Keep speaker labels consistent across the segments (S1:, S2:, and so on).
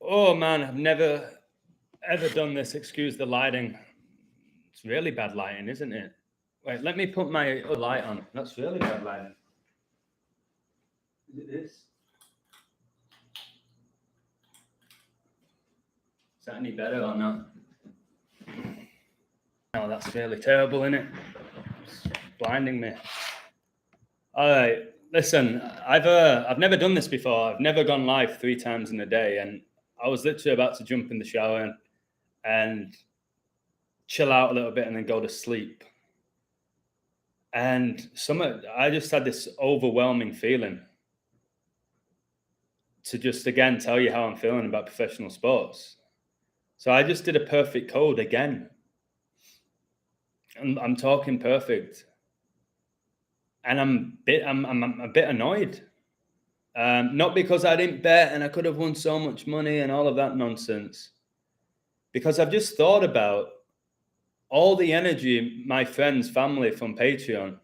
S1: Oh man, I've never ever done this. Excuse the lighting. It's really bad lighting, isn't it? Wait, let me put my other light on. That's really bad lighting. Is it this? Is that any better or not? No, that's really terrible, isn't it? It's blinding me. All right, listen. I've never done this before. I've never gone live 3 times in a day, and I was literally about to jump in the shower and chill out a little bit and then go to sleep. And I just had this overwhelming feeling to just again tell you how I'm feeling about professional sports. So I just did a perfect code again. I'm talking perfect, and I'm a bit annoyed. Not because I didn't bet and I could have won so much money and all of that nonsense, because I've just thought about all the energy my friends, family from Patreon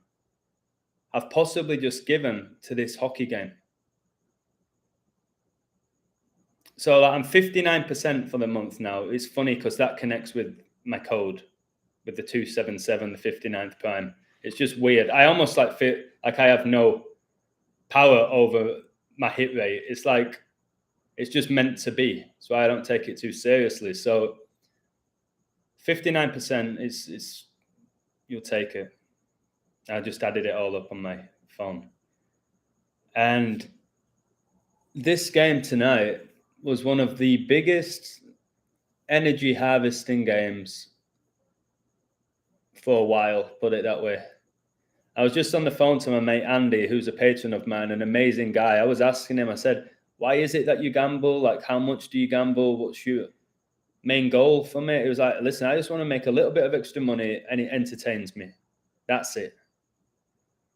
S1: have possibly just given to this hockey game. So I'm 59% for the month now. It's funny because that connects with my code, with the 277, the 59th prime. It's just weird. I almost feel like I have no power over my hit rate. It's like it's just meant to be. So I don't take it too seriously. So 59% is you'll take it. I just added it all up on my phone. And this game tonight was one of the biggest energy harvesting games for a while, put it that way. I was just on the phone to my mate Andy, who's a patron of mine, an amazing guy. I was asking him, I said, why is it that you gamble? Like, how much do you gamble? What's your main goal from it? It was like, listen, I just want to make a little bit of extra money and it entertains me. That's it.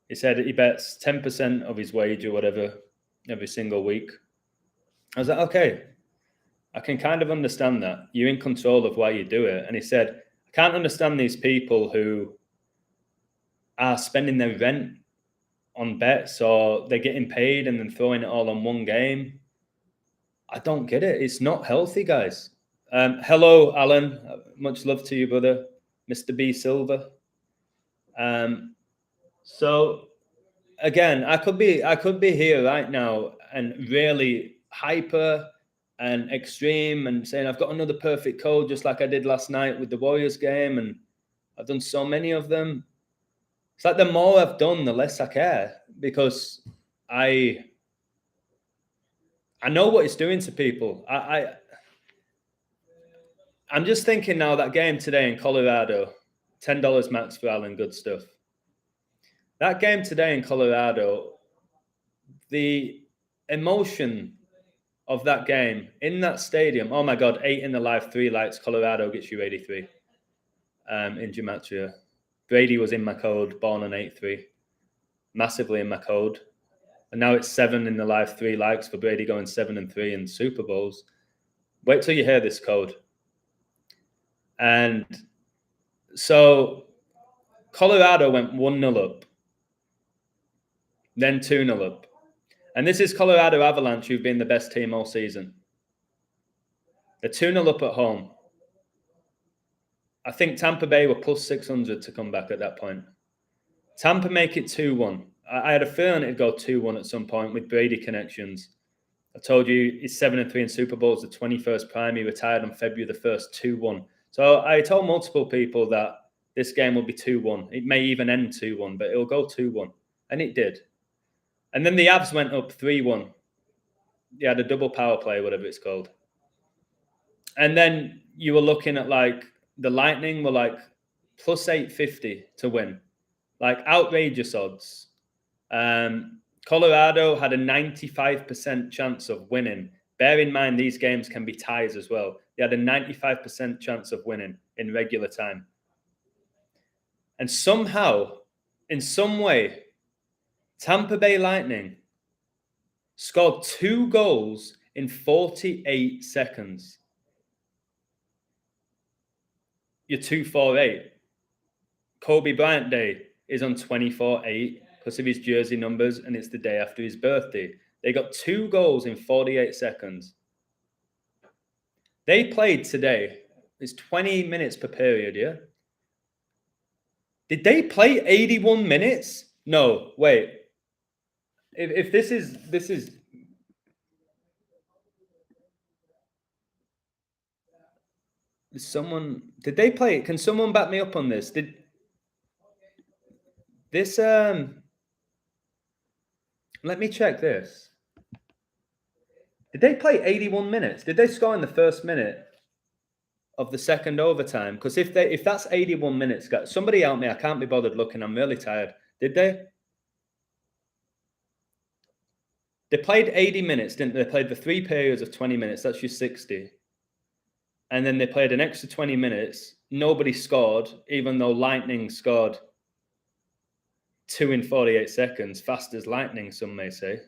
S1: He said he bets 10% of his wage or whatever every single week. I was like, okay, I can kind of understand that. You're in control of why you do it. And he said, I can't understand these people who are spending their rent on bets or they're getting paid and then throwing it all on one game. I don't get it. It's not healthy, guys. Hello, Alan. Much love to you, brother. Mr. B. Silver. So again, I could be here right now and really hyper and extreme and saying I've got another perfect code just like I did last night with the Warriors game, and I've done so many of them. It's like the more I've done, the less I care, because I know what it's doing to people. I'm just thinking now that game today in Colorado, $10 max for Alan, good stuff. That game today in Colorado, the emotion of that game in that stadium. Oh my God, 8 in the live, 3 lights. Colorado gets you 83 in Gematria. Brady was in my code, born on 8-3, massively in my code. And now it's 7 in the live, 3 likes for Brady going 7-3 in Super Bowls. Wait till you hear this code. And so Colorado went 1-0 up, then 2-0 up. And this is Colorado Avalanche, who've been the best team all season. They're 2-0 up at home. I think Tampa Bay were plus 600 to come back at that point. Tampa make it 2-1. I had a feeling it'd go 2-1 at some point with Brady connections. I told you he's 7-3 in Super Bowls, the 21st prime. He retired on February the 1st, 2-1. So I told multiple people that this game will be 2-1. It may even end 2-1, but it'll go 2-1. And it did. And then the Avs went up 3-1. They had a double power play, whatever it's called. And then you were looking at the Lightning were plus 850 to win. Outrageous odds. Colorado had a 95% chance of winning. Bear in mind, these games can be ties as well. They had a 95% chance of winning in regular time. And somehow, in some way, Tampa Bay Lightning scored 2 goals in 48 seconds. You're 248. Kobe Bryant Day is on 24/8 because of his jersey numbers, and it's the day after his birthday. They got 2 goals in 48 seconds. They played today. It's 20 minutes per period, yeah? Did they play 81 minutes? No, wait. If this is someone, did they play? Can someone back me up on this? Did this let me check this. Did they play 81 minutes? Did they score in the first minute of the second overtime? Because if that's 81 minutes, guys, somebody help me. I can't be bothered looking. I'm really tired. Did they? They played 80 minutes, didn't they? They played the 3 periods of 20 minutes. That's your 60. And then they played an extra 20 minutes. Nobody scored, even though Lightning scored 2 in 48 seconds, fast as lightning, some may say.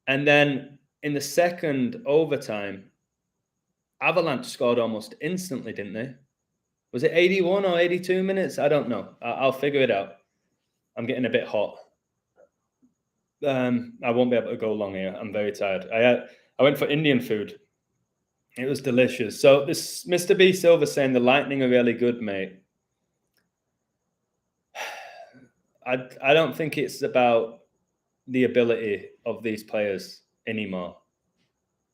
S1: And then in the second overtime, Avalanche scored almost instantly, didn't they? Was it 81 or 82 minutes? I don't know. I'll figure it out. I'm getting a bit hot. I won't be able to go long here. I'm very tired. I went for Indian food. It was delicious. So this Mr. B Silver saying the Lightning are really good, mate. I don't think it's about the ability of these players anymore.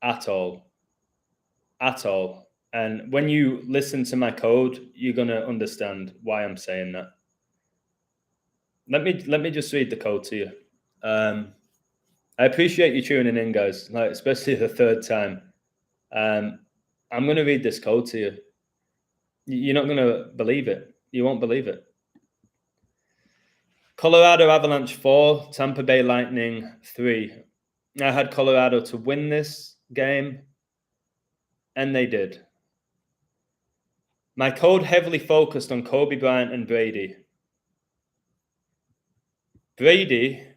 S1: At all. At all. And when you listen to my code, you're gonna understand why I'm saying that. Let me just read the code to you. I appreciate you tuning in, guys. Like especially the third time. I'm gonna read this code to you. You're not gonna believe it. You won't believe it. Colorado Avalanche 4, Tampa Bay Lightning 3. I had Colorado to win this game, and they did. My code heavily focused on Kobe Bryant and Brady. Brady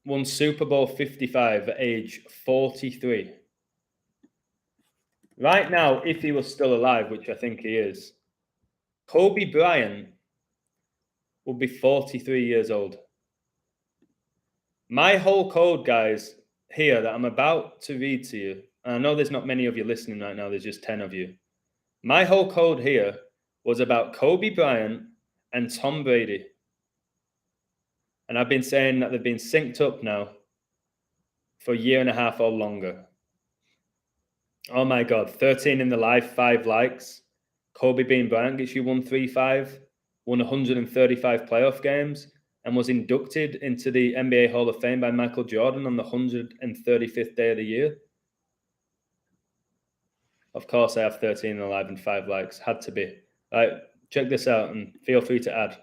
S1: won Super Bowl 55 at age 43. Right now, if he was still alive, which I think he is, Kobe Bryant will be 43 years old. My whole code, guys, here that I'm about to read to you, and I know there's not many of you listening right now, there's just 10 of you. My whole code here was about Kobe Bryant and Tom Brady. And I've been saying that they've been synced up now for a year and a half or longer. Oh my God, 13 in the live, 5 likes. Kobe Bean Bryant gets you 135, won 135 playoff games, and was inducted into the NBA Hall of Fame by Michael Jordan on the 135th day of the year. Of course, I have 13 alive and 5 likes. Had to be. All right, check this out and feel free to add.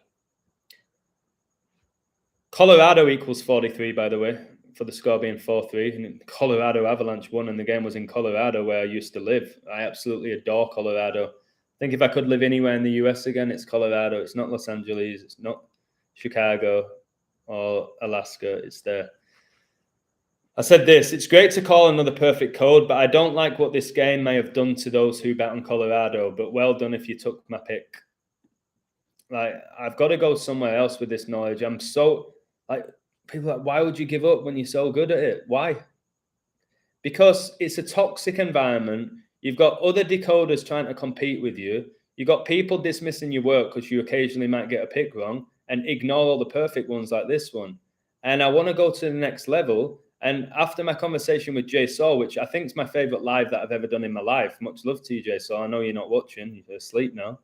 S1: Colorado equals 43, by the way, for the score being 4-3. And Colorado Avalanche won, and the game was in Colorado, where I used to live. I absolutely adore Colorado. I think if I could live anywhere in the US again, it's Colorado. It's not Los Angeles. It's not Chicago or Alaska. It's there. I said this, it's great to call another perfect code, but I don't like what this game may have done to those who bet on Colorado, but well done if you took my pick. Like, I've got to go somewhere else with this knowledge. I'm so, like, people are like, why would you give up when you're so good at it? Why? Because it's a toxic environment. You've got other decoders trying to compete with you. You've got people dismissing your work because you occasionally might get a pick wrong and ignore all the perfect ones like this one. And I want to go to the next level. And after my conversation with Jay Saw, which I think is my favorite live that I've ever done in my life, much love to you, Jay Saw. I know you're not watching, you're asleep now.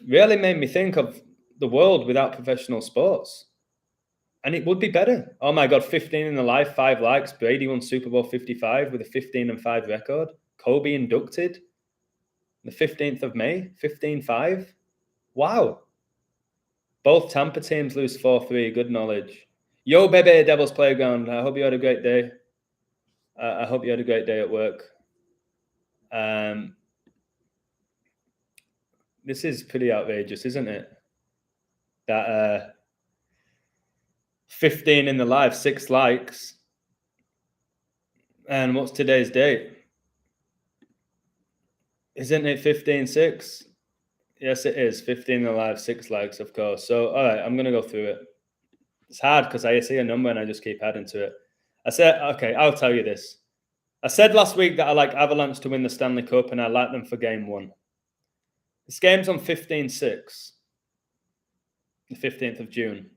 S1: Really made me think of the world without professional sports. And it would be better. Oh my God, 15 in the live, 5 likes. Brady won Super Bowl 55 with a 15-5 record. Kobe inducted the 15th of May, 15-5. Wow. Both Tampa teams lose 4-3. Good knowledge. Yo, baby, Devil's Playground. I hope you had a great day. I hope you had a great day at work. This is pretty outrageous, isn't it? That 15 in the live, 6 likes. And what's today's date? Isn't it 15-6? Yes, it is. 15 in the live, 6 likes, of course. So, all right, I'm going to go through it. It's hard because I see a number and I just keep adding to it. I said, okay, I'll tell you this. I said last week that I like Avalanche to win the Stanley Cup and I like them for game 1. This game's on 15/6, the 15th of June.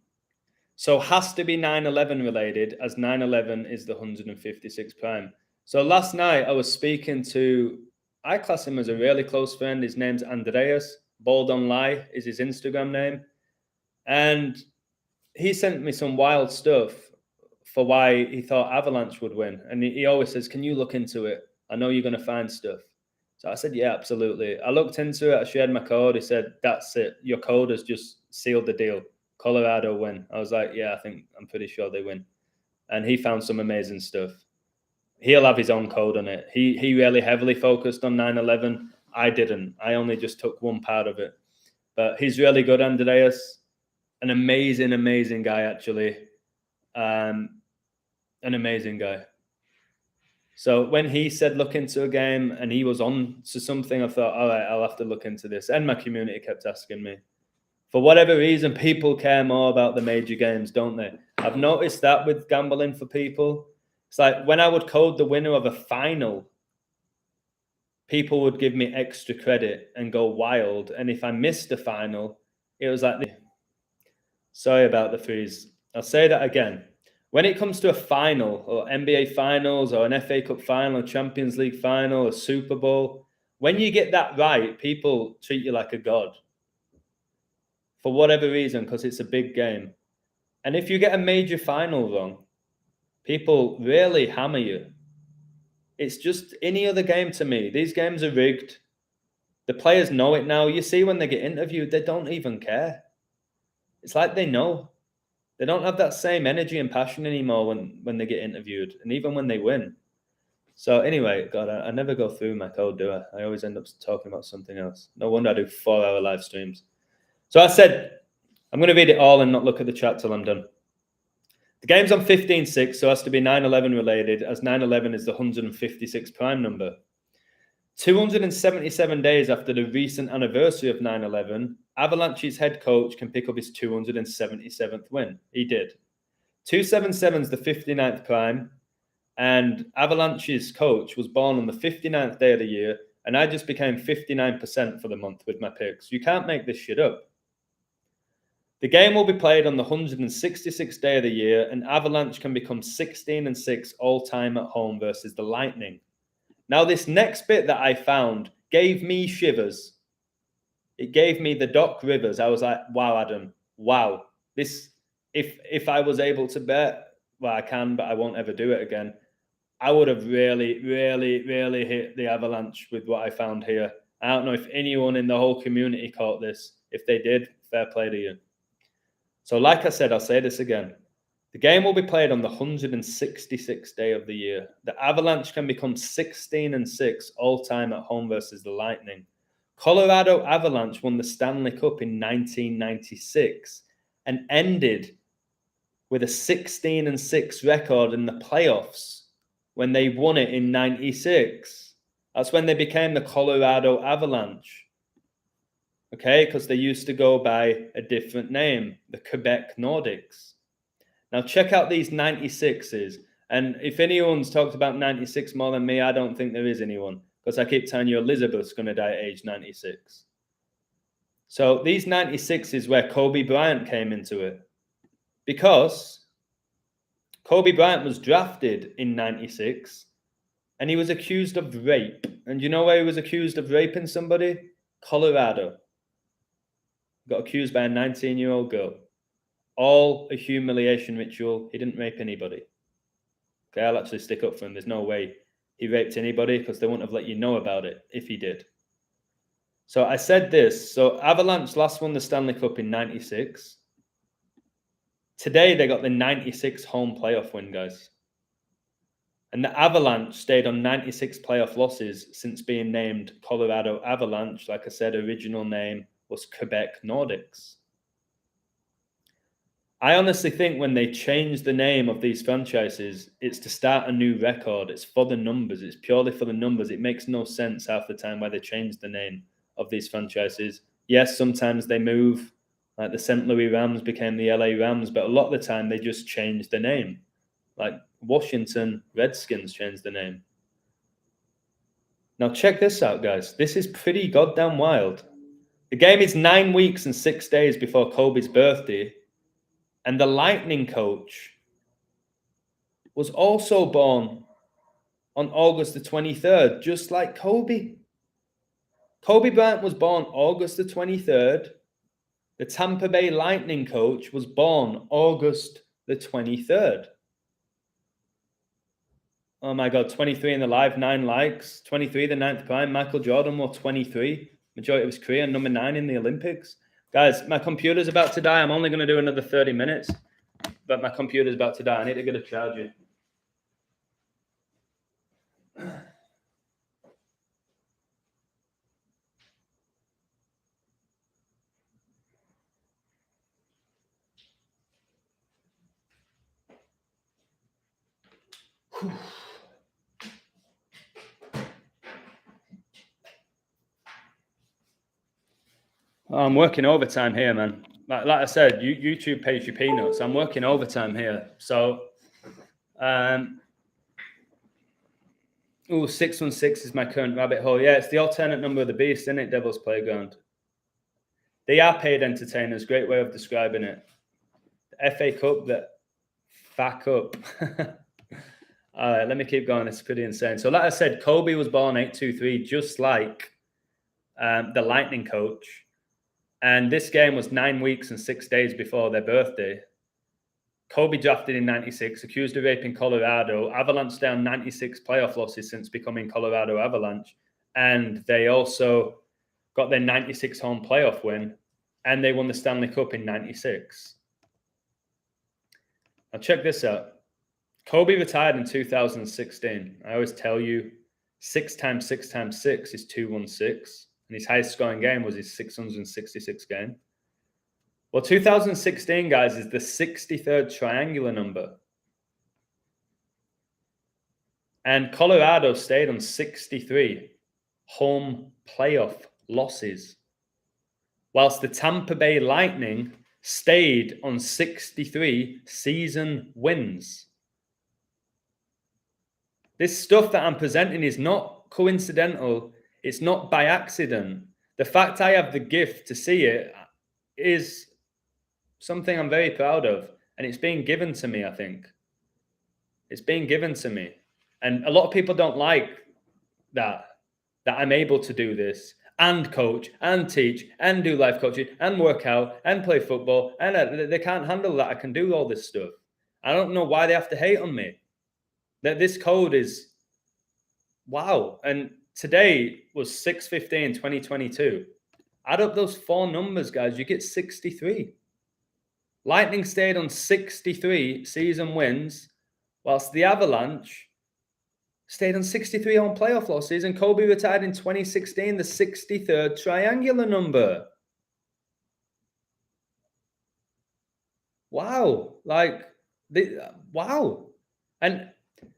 S1: So has to be 9/11 related, as 9/11 is the 156th prime. So last night I was speaking to, I class him as a really close friend. His name's Andreas. Bald on Lie is his Instagram name. And he sent me some wild stuff for why he thought Avalanche would win. And he always says, can you look into it? I know you're going to find stuff. So I said, yeah, absolutely. I looked into it. I shared my code. He said, that's it. Your code has just sealed the deal. Colorado win. I was like, yeah, I'm pretty sure they win. And he found some amazing stuff. He'll have his own code on it. He really heavily focused on 9/11. I didn't. I only just took one part of it. But he's really good, Andreas. An amazing, amazing guy, actually. An amazing guy. So when he said look into a game and he was on to something, I thought, all right, I'll have to look into this. And my community kept asking me. For whatever reason, people care more about the major games, don't they? I've noticed that with gambling for people. It's like when I would code the winner of a final, people would give me extra credit and go wild. And if I missed the final, it was like, sorry about the freeze. I'll say that again. When it comes to a final or NBA finals or an FA Cup final, a Champions League final, a Super Bowl, when you get that right, people treat you like a god. For whatever reason, because it's a big game. And if you get a major final wrong, people really hammer you. It's just any other game to me. These games are rigged. The players know it now. You see when they get interviewed, they don't even care. It's like they know. They don't have that same energy and passion anymore when they get interviewed, and even when they win. So anyway, God, I never go through my code, do I? I always end up talking about something else. No wonder I do 4-hour live streams. So I said, I'm going to read it all and not look at the chat till I'm done. The game's on 15/6, so it has to be 9/11 related, as 9/11 is the 156th prime number. 277 days after the recent anniversary of 9/11, Avalanche's head coach can pick up his 277th win. He did. 277 is the 59th prime, and Avalanche's coach was born on the 59th day of the year, and I just became 59% for the month with my picks. You can't make this shit up. The game will be played on the 166th day of the year, and Avalanche can become 16-6 all-time at home versus the Lightning. Now, this next bit that I found gave me shivers. It gave me the Doc Rivers. I was like, wow, Adam, wow. This, if I was able to bet, well, I can, but I won't ever do it again. I would have really, really, really hit the Avalanche with what I found here. I don't know if anyone in the whole community caught this. If they did, fair play to you. So like I said, I'll say this again. The game will be played on the 166th day of the year. The Avalanche can become 16-6 all-time at home versus the Lightning. Colorado Avalanche won the Stanley Cup in 1996 and ended with a 16-6 record in the playoffs when they won it in 96. That's when they became the Colorado Avalanche. Okay, because they used to go by a different name, the Quebec Nordics. Now check out these 96s. And if anyone's talked about 96 more than me, I don't think there is anyone. Because I keep telling you Elizabeth's going to die at age 96. So these 96 is where Kobe Bryant came into it. Because Kobe Bryant was drafted in 96 and he was accused of rape. And you know where he was accused of raping somebody? Colorado. Got accused by a 19-year-old girl. All a humiliation ritual. He didn't rape anybody. Okay, I'll actually stick up for him. There's no way he raped anybody because they wouldn't have let you know about it if he did. So I said this. So Avalanche last won the Stanley Cup in 96. Today they got the 96 home playoff win, guys. And the Avalanche stayed on 96 playoff losses since being named Colorado Avalanche. Like I said, original name was Quebec Nordics. I honestly think when they change the name of these franchises, it's to start a new record. It's for the numbers. It's purely for the numbers. It makes no sense half the time why they change the name of these franchises. Yes, sometimes they move. Like the St. Louis Rams became the LA Rams, but a lot of the time they just change the name. Like Washington Redskins changed the name. Now check this out, guys. This is pretty goddamn wild. The game is 9 weeks and 6 days before Kobe's birthday, and the Lightning coach was also born on August the 23rd, just like Kobe. Kobe Bryant was born August the 23rd. The Tampa Bay Lightning coach was born August the 23rd. Oh my God, 23 in the live, 9 likes. 23, the 9th prime. Michael Jordan wore 23. Majority of his career, number 9 in the Olympics. Guys, my computer's about to die. I'm only going to do another 30 minutes, but my computer's about to die. I need to get a charger. I'm working overtime here, man. Like I said, YouTube pays you peanuts. I'm working overtime here. So, 616 is my current rabbit hole. Yeah, it's the alternate number of the beast, isn't it? Devil's Playground. They are paid entertainers. Great way of describing it. The FA Cup, that fuck up. All right, let me keep going. It's pretty insane. So, like I said, Kobe was born 823, just like the Lightning coach. And this game was 9 weeks and 6 days before their birthday. Kobe drafted in 96, accused of raping Colorado. Avalanche down 96 playoff losses since becoming Colorado Avalanche. And they also got their 96 home playoff win. And they won the Stanley Cup in 96. Now check this out. Kobe retired in 2016. I always tell you, 6 times 6 times 6 is 216. And his highest scoring game was his 666 game. Well, 2016, guys, is the 63rd triangular number. And Colorado stayed on 63 home playoff losses, whilst the Tampa Bay Lightning stayed on 63 season wins. This stuff that I'm presenting is not coincidental. It's not by accident. The fact I have the gift to see it is something I'm very proud of. And it's being given to me, I think. It's being given to me. And a lot of people don't like that I'm able to do this and coach and teach and do life coaching and work out and play football. And they can't handle that. I can do all this stuff. I don't know why they have to hate on me. That this code is, wow. And today was 6/15/2022. Add up those 4 numbers, guys. You get 63. Lightning stayed on 63 season wins, whilst the Avalanche stayed on 63 home playoff losses, and Kobe retired in 2016, the 63rd triangular number. Wow. Wow. And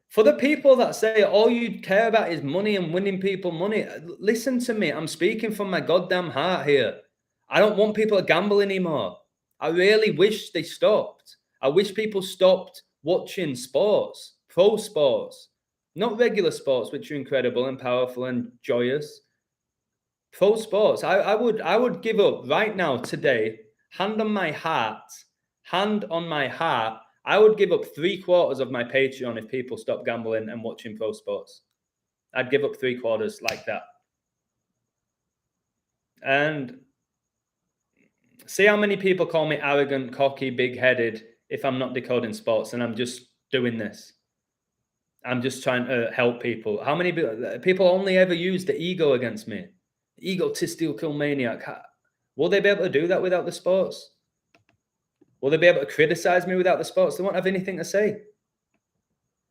S1: for the people that say all you care about is money and winning people money, listen to me. I'm speaking from my goddamn heart here. I don't want people to gamble anymore. I really wish they stopped. I wish people stopped watching sports, pro sports, not regular sports, which are incredible and powerful and joyous. Pro sports. I would give up right now, today, hand on my heart, I would give up 3/4 of my Patreon if people stop gambling and watching pro sports. I'd give up 3/4 like that. And see how many people call me arrogant, cocky, big-headed if I'm not decoding sports and I'm just doing this. I'm just trying to help people. How many people only ever use the ego against me? Egotistical maniac. Will they be able to do that without the sports? Will they be able to criticize me without the sports? They won't have anything to say.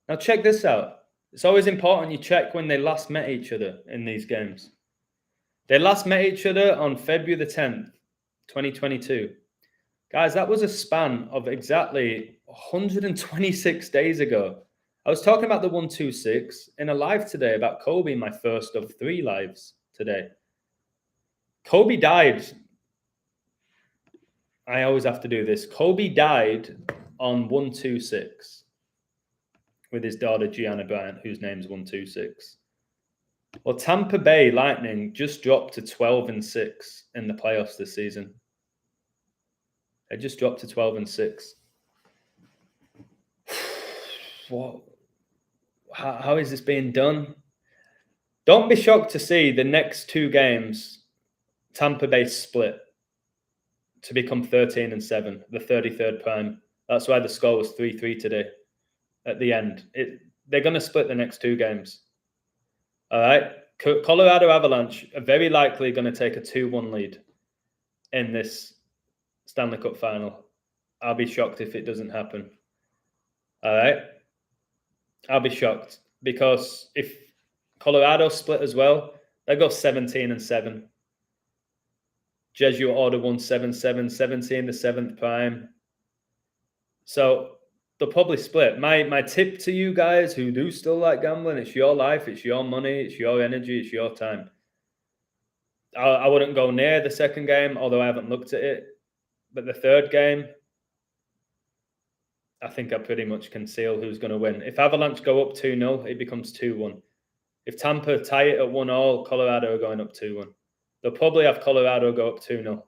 S1: Now check this out. It's always important you check when they last met each other in these games. They last met each other on February the 10th, 2022. Guys, that was a span of exactly 126 days ago. I was talking about the 126 in a live today about Kobe, my first of 3 lives today. Kobe died. I always have to do this. Kobe died on 126 with his daughter Gianna Bryant, whose name's 126. Well, Tampa Bay Lightning just dropped to 12-6 in the playoffs this season. They just dropped to 12-6. What? How is this being done? Don't be shocked to see the next two games, Tampa Bay split to become 13-7, the 33rd prime. That's why the score was 3-3 today at the end. They're going to split the next two games. All right? Colorado Avalanche are very likely going to take a 2-1 lead in this Stanley Cup final. I'll be shocked if it doesn't happen. All right? I'll be shocked because if Colorado split as well, they go 17-7. Jesuit Order won 7-7, 17 the 7th prime. So they'll probably split. My tip to you guys who do still like gambling, it's your life, it's your money, it's your energy, it's your time. I wouldn't go near the second game, although I haven't looked at it. But the third game, I think I pretty much can seal who's going to win. If Avalanche go up 2-0, it becomes 2-1. If Tampa tie it at 1-1, Colorado are going up 2-1. They'll probably have Colorado go up 2-0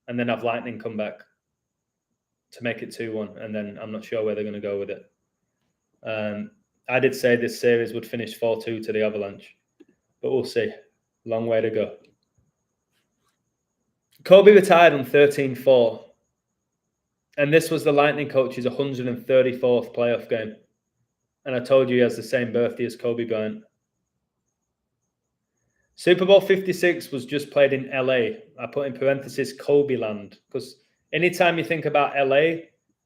S1: and then have Lightning come back to make it 2-1. And then I'm not sure where they're going to go with it. I did say this series would finish 4-2 to the Avalanche, but we'll see. Long way to go. Kobe retired on 13-4. And this was the Lightning coach's 134th playoff game. And I told you he has the same birthday as Kobe Bryant. Super Bowl 56 was just played in LA. I put in parentheses Kobe land. Because anytime you think about LA,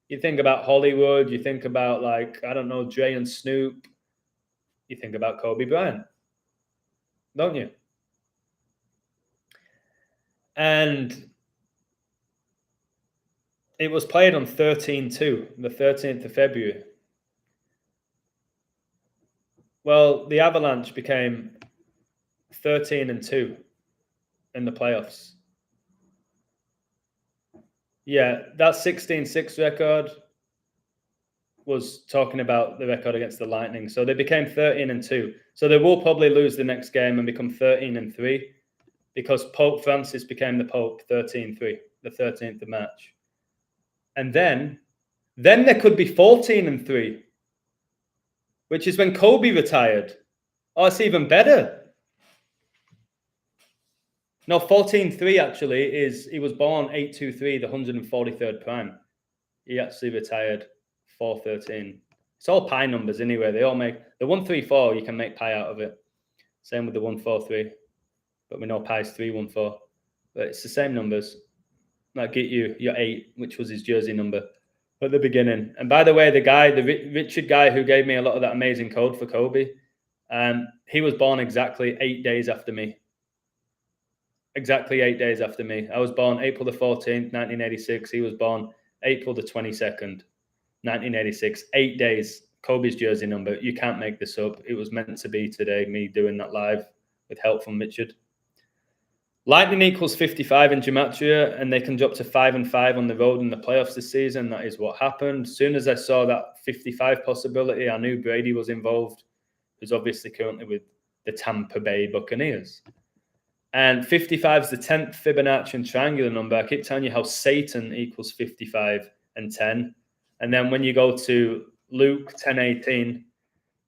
S1: you think about Hollywood, you think about Dre and Snoop. You think about Kobe Bryant. Don't you? And it was played on 13-2, the 13th of February. Well, the Avalanche became 13-2 in the playoffs. Yeah, that 16-6 record was talking about the record against the Lightning. So they became 13-2. So they will probably lose the next game and become 13-3 because Pope Francis became the Pope 13-3, the 13th of March. And then there could be 14-3, which is when Kobe retired. Oh, it's even better. No, 14-3 actually is he was born 8-2-3, the 143rd prime. He actually retired 4-13. It's all pi numbers anyway. They all make the 1-3-4. You can make pi out of it. Same with the 1-4-3, but we know pi is 3-1-4. But it's the same numbers. That get you your 8, which was his jersey number at the beginning. And by the way, the Richard guy who gave me a lot of that amazing code for Kobe, he was born exactly 8 days after me. Exactly 8 days after me. I was born April the 14th, 1986. He was born April the 22nd, 1986. 8 days. Kobe's jersey number. You can't make this up. It was meant to be today, me doing that live with help from Richard. Lightning equals 55 in gematria, and they can drop to 5-5 on the road in the playoffs this season. That is what happened. As soon as I saw that 55 possibility, I knew Brady was involved, who's obviously currently with the Tampa Bay Buccaneers. And 55 is the 10th Fibonacci and triangular number. I keep telling you how Satan equals 55 and 10. And then when you go to Luke 10:18,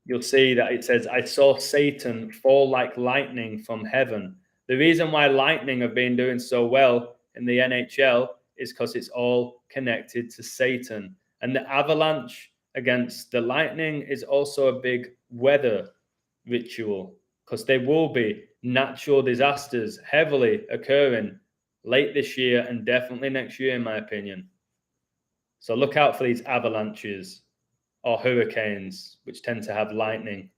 S1: you'll see that it says, I saw Satan fall like lightning from heaven. The reason why Lightning have been doing so well in the NHL is because it's all connected to Satan. And the Avalanche against the Lightning is also a big weather ritual because there will be natural disasters heavily occurring late this year and definitely next year, in my opinion. So look out for these avalanches or hurricanes, which tend to have lightning.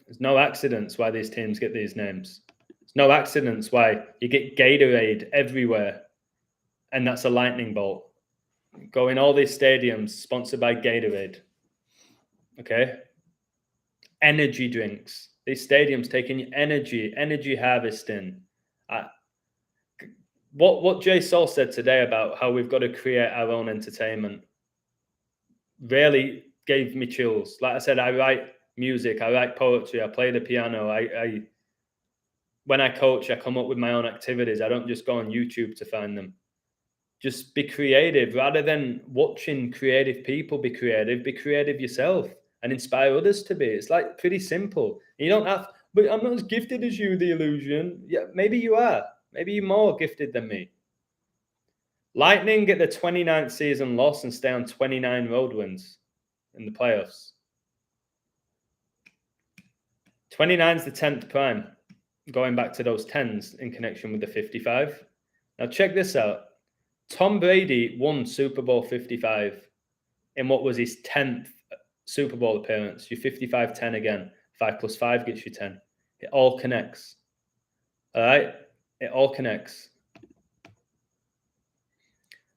S1: There's no accidents why these teams get these names. There's no accidents why you get Gatorade everywhere, and that's a lightning bolt. Go in all these stadiums sponsored by Gatorade. Okay? Energy drinks. These stadiums taking energy harvesting. What Jay Saul said today about how we've got to create our own entertainment really gave me chills. Like I said, I write music. I write poetry. I play the piano. I when I coach, I come up with my own activities. I don't just go on YouTube to find them. Just be creative rather than watching creative people be creative yourself and inspire others to be. It's like pretty simple. You don't have, but I'm not as gifted as you, the illusion. Yeah, maybe you are. Maybe you're more gifted than me. Lightning get the 29th season loss and stay on 29 road wins in the playoffs. 29 is the 10th prime, going back to those 10s in connection with the 55. Now check this out. Tom Brady won Super Bowl 55 in what was his 10th Super Bowl appearance. You're 55-10 again. 5 plus 5 gets you 10. It all connects. All right? It all connects.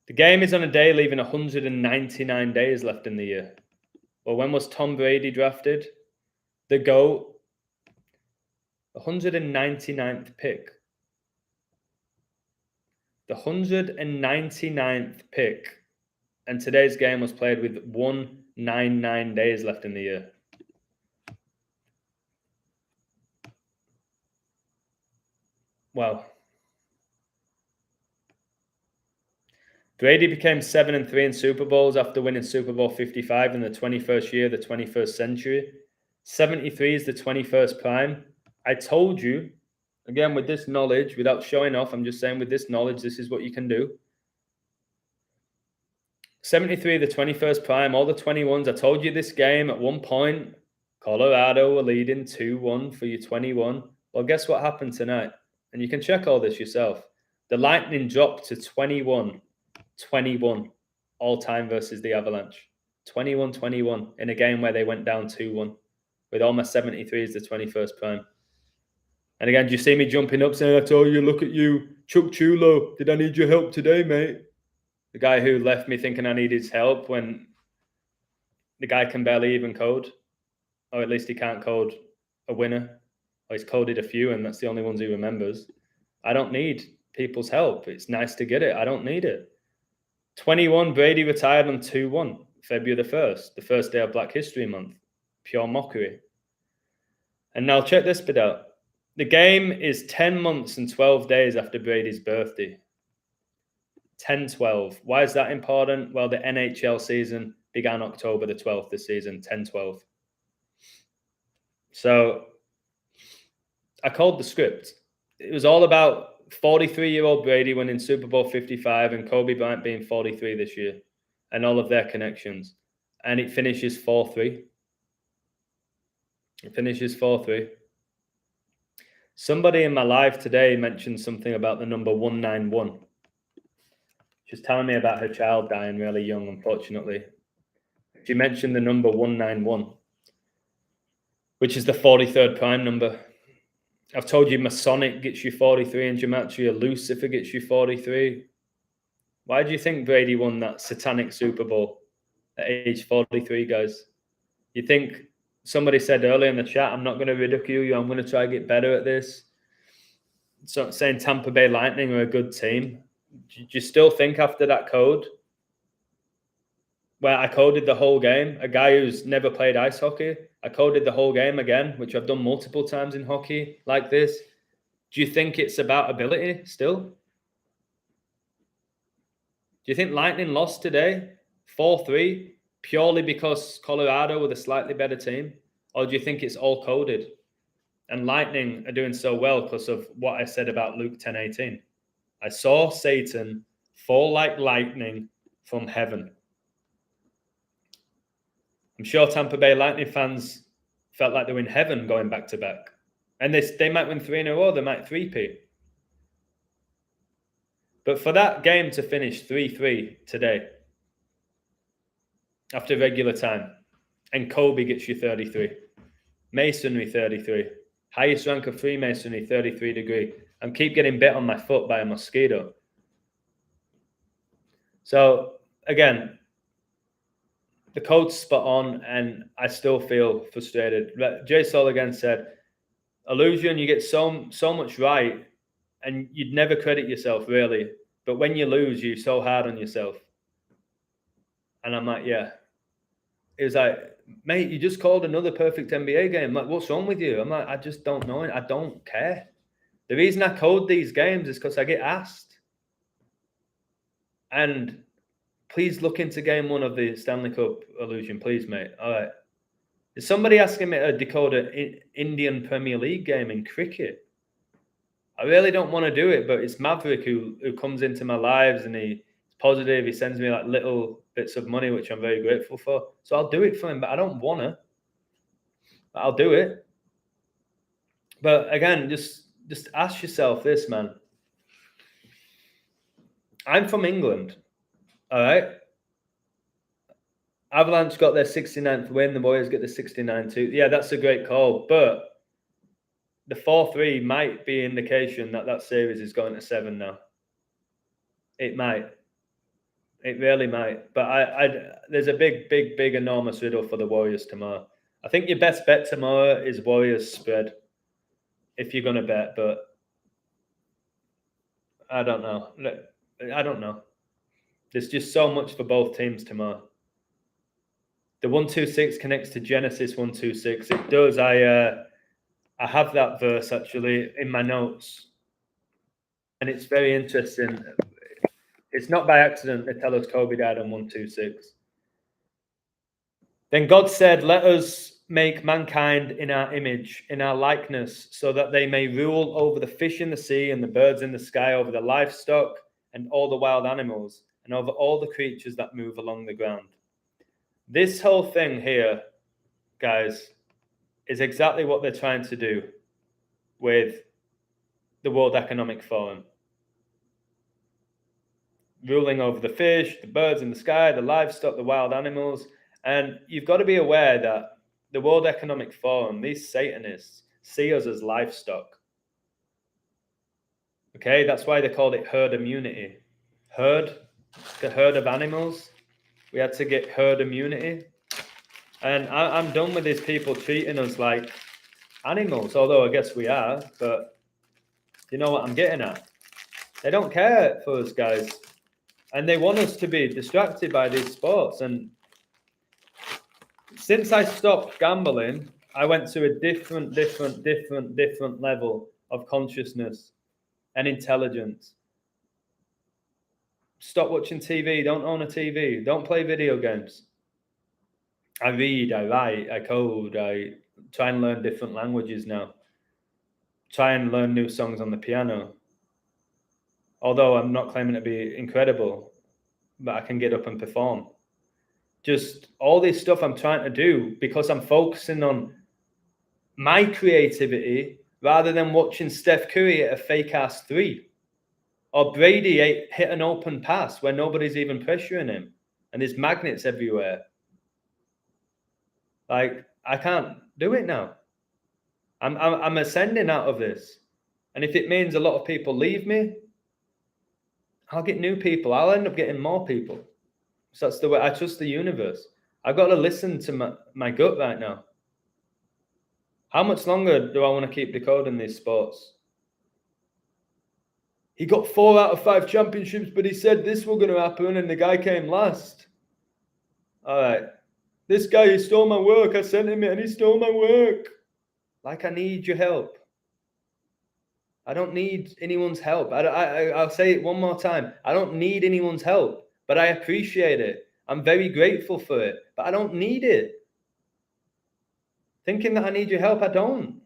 S1: The game is on a day leaving 199 days left in the year. Well, when was Tom Brady drafted? The GOAT. 199th pick. The 199th pick. And today's game was played with 199 days left in the year. Wow. Brady became 7-3 in Super Bowls after winning Super Bowl 55 in the 21st year, the 21st century. 73 is the 21st prime. I told you, again, with this knowledge, without showing off, I'm just saying with this knowledge, this is what you can do. 73, the 21st prime, all the 21s. I told you this game at one point, Colorado were leading 2-1 for your 21. Well, guess what happened tonight? And you can check all this yourself. The Lightning dropped to 21 all time versus the Avalanche. 21-21 in a game where they went down 2-1 with almost 73 as the 21st prime. And again, do you see me jumping up saying, I told you, look at you, Chuck Chulo, did I need your help today, mate? The guy who left me thinking I needed his help when the guy can barely even code, or at least he can't code a winner. Or he's coded a few and that's the only ones he remembers. I don't need people's help. It's nice to get it. I don't need it. 21, Brady retired on 2-1, February the 1st, the first day of Black History Month. Pure mockery. And now check this bit out. The game is 10 months and 12 days after Brady's birthday. 10-12. Why is that important? Well, the NHL season began October the 12th this season, 10-12. So I called the script. It was all about 43-year-old Brady winning Super Bowl 55 and Kobe Bryant being 43 this year and all of their connections. And it finishes 4-3. It finishes 4-3. Somebody in my live today mentioned something about the number 191. She's telling me about her child dying really young, unfortunately. She mentioned the number 191, which is the 43rd prime number. I've told you Masonic gets you 43 in Gematria, Lucifer gets you 43. Why do you think Brady won that satanic Super Bowl at age 43, guys? You think somebody said earlier in the chat, I'm not going to ridicule you, I'm going to try to get better at this. So saying Tampa Bay Lightning are a good team. Do you still think after that code, where I coded the whole game, a guy who's never played ice hockey, I coded the whole game again, which I've done multiple times in hockey like this. Do you think it's about ability still? Do you think Lightning lost today 4-3 purely because Colorado were the slightly better team? Or do you think it's all coded? And Lightning are doing so well because of what I said about Luke 10:18. I saw Satan fall like lightning from heaven. I'm sure Tampa Bay Lightning fans felt like they were in heaven going back to back. And they might win 3 in a row, they might 3-peat. But for that game to finish 3-3 today, after regular time, and Kobe gets you 33, Masonry 33, highest rank of Freemasonry 33 degree. I keep getting bit on my foot by a mosquito. So again, the code's spot on, and I still feel frustrated. Jay Sol again said, Illusion, you get so much right, and you'd never credit yourself, really. But when you lose, you're so hard on yourself. And I'm like, yeah. It was like, mate, you just called another perfect NBA game. Like, what's wrong with you? I'm like, I just don't know. I don't care. The reason I code these games is because I get asked. And please look into game 1 of the Stanley Cup illusion, please, mate. All right. Is somebody asking me to decode an Indian Premier League game in cricket? I really don't want to do it, but it's Maverick who comes into my lives, and he's positive. He sends me like little bits of money, which I'm very grateful for. So I'll do it for him, but I don't want to. I'll do it. But again, just ask yourself this, man. I'm from England, all right? Avalanche got their 69th win. The Warriors get the 69-2. Yeah, that's a great call. But the 4-3 might be indication that series is going to 7 now. It might. It really might. But there's a big, enormous riddle for the Warriors tomorrow. I think your best bet tomorrow is Warriors spread, if you're going to bet. But I don't know. I don't know. There's just so much for both teams tomorrow. The 126 connects to Genesis 126. It does. I have that verse actually in my notes, and it's very interesting. It's not by accident they tell us Kobe died on 126. Then God said, "Let us make mankind in our image, in our likeness, so that they may rule over the fish in the sea and the birds in the sky, over the livestock and all the wild animals, and over all the creatures that move along the ground." This whole thing here, guys, is exactly what they're trying to do with the World Economic Forum. Ruling over the fish, the birds in the sky, the livestock, the wild animals. And you've got to be aware that the World Economic Forum, these Satanists, see us as livestock. Okay, that's why they called it herd immunity. Herd, the herd of animals. We had to get herd immunity. And I'm done with these people treating us like animals, although I guess we are. But you know what I'm getting at? They don't care for us, guys. And they want us to be distracted by these sports. And since I stopped gambling, I went to a different level of consciousness and intelligence. Stop watching TV. Don't own a TV. Don't play video games. I read, I write, I code, I try and learn different languages now. Try and learn new songs on the piano. Although I'm not claiming to be incredible, but I can get up and perform. Just all this stuff I'm trying to do because I'm focusing on my creativity rather than watching Steph Curry at a fake ass 3 or Brady hit an open pass where nobody's even pressuring him and there's magnets everywhere. Like, I can't do it now. I'm ascending out of this. And if it means a lot of people leave me, I'll get new people. I'll end up getting more people. So that's the way I trust the universe. I've got to listen to my gut right now. How much longer do I want to keep decoding these sports? He got 4 out of 5 championships, but he said this was going to happen, and the guy came last. All right. This guy, he stole my work. I sent him it, and he stole my work. Like, I need your help. I don't need anyone's help. I'll say it one more time. I don't need anyone's help, but I appreciate it. I'm very grateful for it, but I don't need it. Thinking that I need your help, I don't.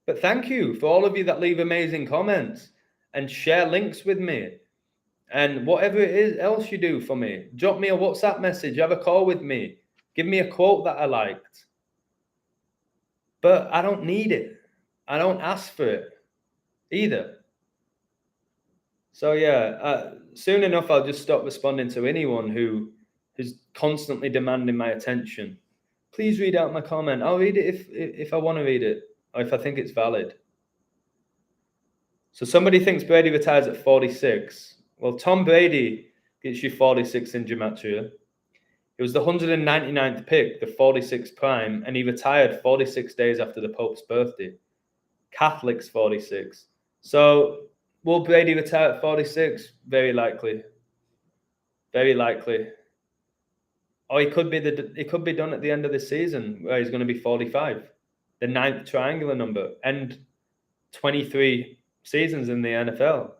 S1: But thank you for all of you that leave amazing comments and share links with me. And whatever it is else you do for me, drop me a WhatsApp message, have a call with me, give me a quote that I liked. But I don't need it. I don't ask for it either. So yeah, soon enough, I'll just stop responding to anyone who is constantly demanding my attention. Please read out my comment. I'll read it if I want to read it or if I think it's valid. So somebody thinks Brady retires at 46. Well, Tom Brady gets you 46 in gematria. It was the 199th pick, the 46th prime, and he retired 46 days after the Pope's birthday. Catholics 46. So will Brady retire at 46? Very likely. Very likely. Or it could be done at the end of the season where he's going to be 45. The 9th triangular number. And 23 seasons in the NFL.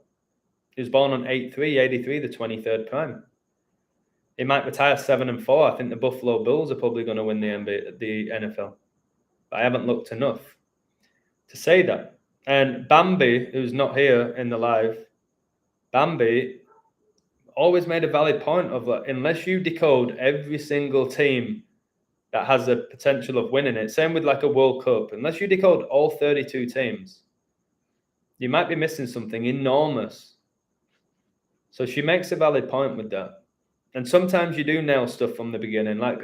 S1: He was born on 83, the 23rd prime. He might retire 7-4. I think the Buffalo Bills are probably going to win the NFL. But I haven't looked enough to say that. And Bambi, who's not here in the live, Bambi always made a valid point of that. Unless you decode every single team that has the potential of winning it, same with like a World Cup, unless you decode all 32 teams, you might be missing something enormous. So she makes a valid point with that. And sometimes you do nail stuff from the beginning. Like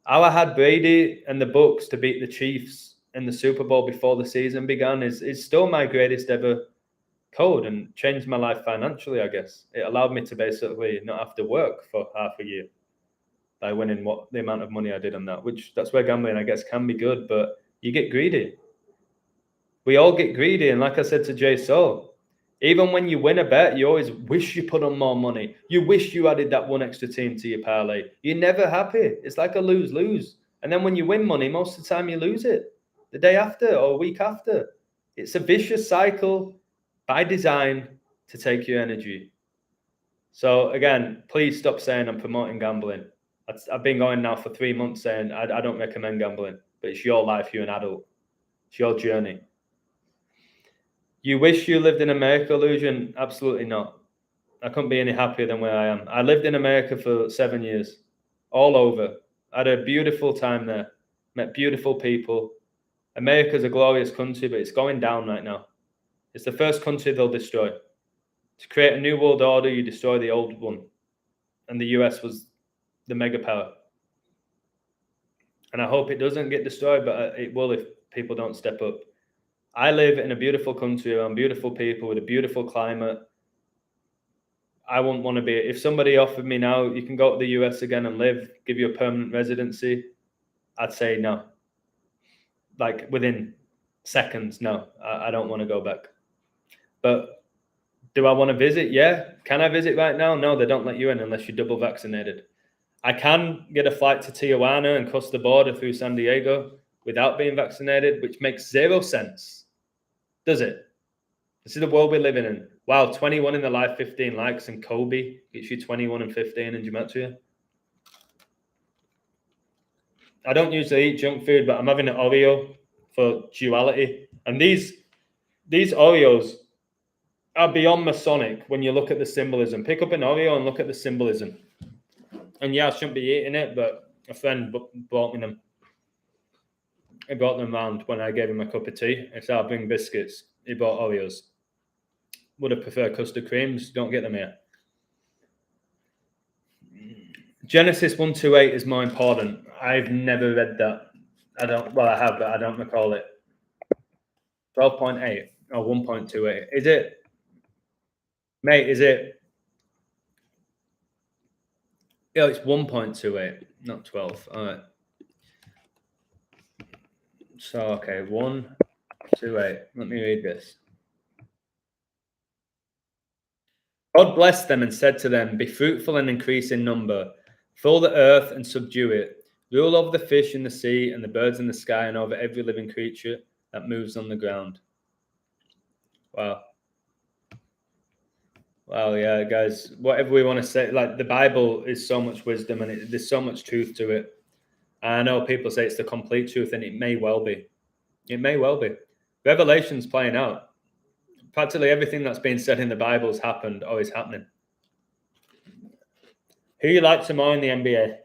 S1: how I had Brady and the Bucks to beat the Chiefs in the Super Bowl before the season began is still my greatest ever code and changed my life financially, I guess. It allowed me to basically not have to work for half a year by winning the amount of money I did on that, which that's where gambling, I guess, can be good, but you get greedy. We all get greedy. And like I said to Jay Soul, even when you win a bet, you always wish you put on more money. You wish you added that one extra team to your parlay. You're never happy. It's like a lose-lose. And then when you win money, most of the time you lose it the day after or a week after. It's a vicious cycle by design to take your energy. So again, please stop saying I'm promoting gambling. I've been going now for 3 months saying I don't recommend gambling, but it's your life. You're an adult. It's your journey. You wish you lived in America, Illusion? Absolutely not. I couldn't be any happier than where I am. I lived in America for 7 years, all over. I had a beautiful time there, met beautiful people. America's a glorious country, but it's going down right now. It's the first country they'll destroy. To create a new world order, you destroy the old one. And the US was the mega power. And I hope it doesn't get destroyed, but it will if people don't step up. I live in a beautiful country around beautiful people with a beautiful climate. I wouldn't want to be, if somebody offered me now, you can go to the US again and live, give you a permanent residency, I'd say no. Like within seconds, no, I don't want to go back. But do I want to visit? Yeah. Can I visit right now? No, they don't let you in unless you're double vaccinated. I can get a flight to Tijuana and cross the border through San Diego without being vaccinated, which makes zero sense. Does it? This is the world we're living in. Wow, 21 in the live, 15 likes, and Kobe gets you 21 and 15 in gematria. I don't usually eat junk food, but I'm having an Oreo for duality. And these Oreos are beyond Masonic when you look at the symbolism. Pick up an Oreo and look at the symbolism. And yeah, I shouldn't be eating it, but a friend bought me them. He brought them around when I gave him a cup of tea. I said, I'll bring biscuits. He bought Oreos. Would have preferred custard creams. Don't get them here. Genesis 128 is more important. I've never read that. I have, but I don't recall it. 12.8 or 1.28. Is it? Mate, is it? Yeah, it's 1.28, not 12. All right. So, okay, 128. Let me read this. God blessed them and said to them, be fruitful and increase in number. Fill the earth and subdue it. Rule over the fish in the sea and the birds in the sky and over every living creature that moves on the ground. Wow. Wow, yeah, guys. Whatever we want to say, like the Bible is so much wisdom and there's so much truth to it. And I know people say it's the complete truth, and it may well be. It may well be. Revelation's playing out. Practically everything that's been said in the Bible has happened or is happening. Who you like tomorrow in the NBA?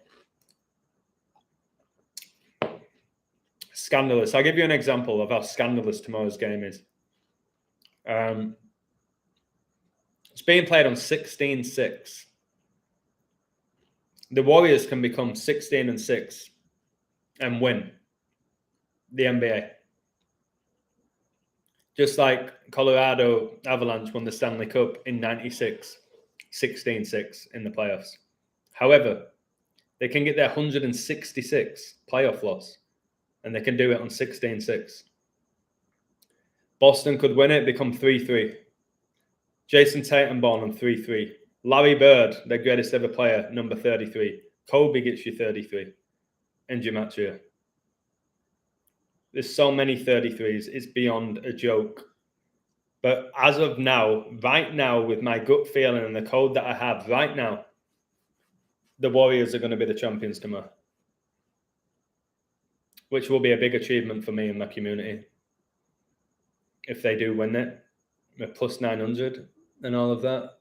S1: Scandalous. I'll give you an example of how scandalous tomorrow's game is. It's being played on 16-6. The Warriors can become 16-6 and win the NBA. Just like Colorado Avalanche won the Stanley Cup in 96, 16-6 in the playoffs. However, they can get their 166 playoff loss, and they can do it on 16-6. Boston could win it, become 3-3. Jason Tatum born on 3-3. Larry Bird, their greatest ever player, number 33. Kobe gets you 33 in gematria. There's so many 33s. It's beyond a joke. But as of now, right now, with my gut feeling and the code that I have right now, the Warriors are going to be the champions tomorrow, which will be a big achievement for me and my community. If they do win it, a plus 900 and all of that.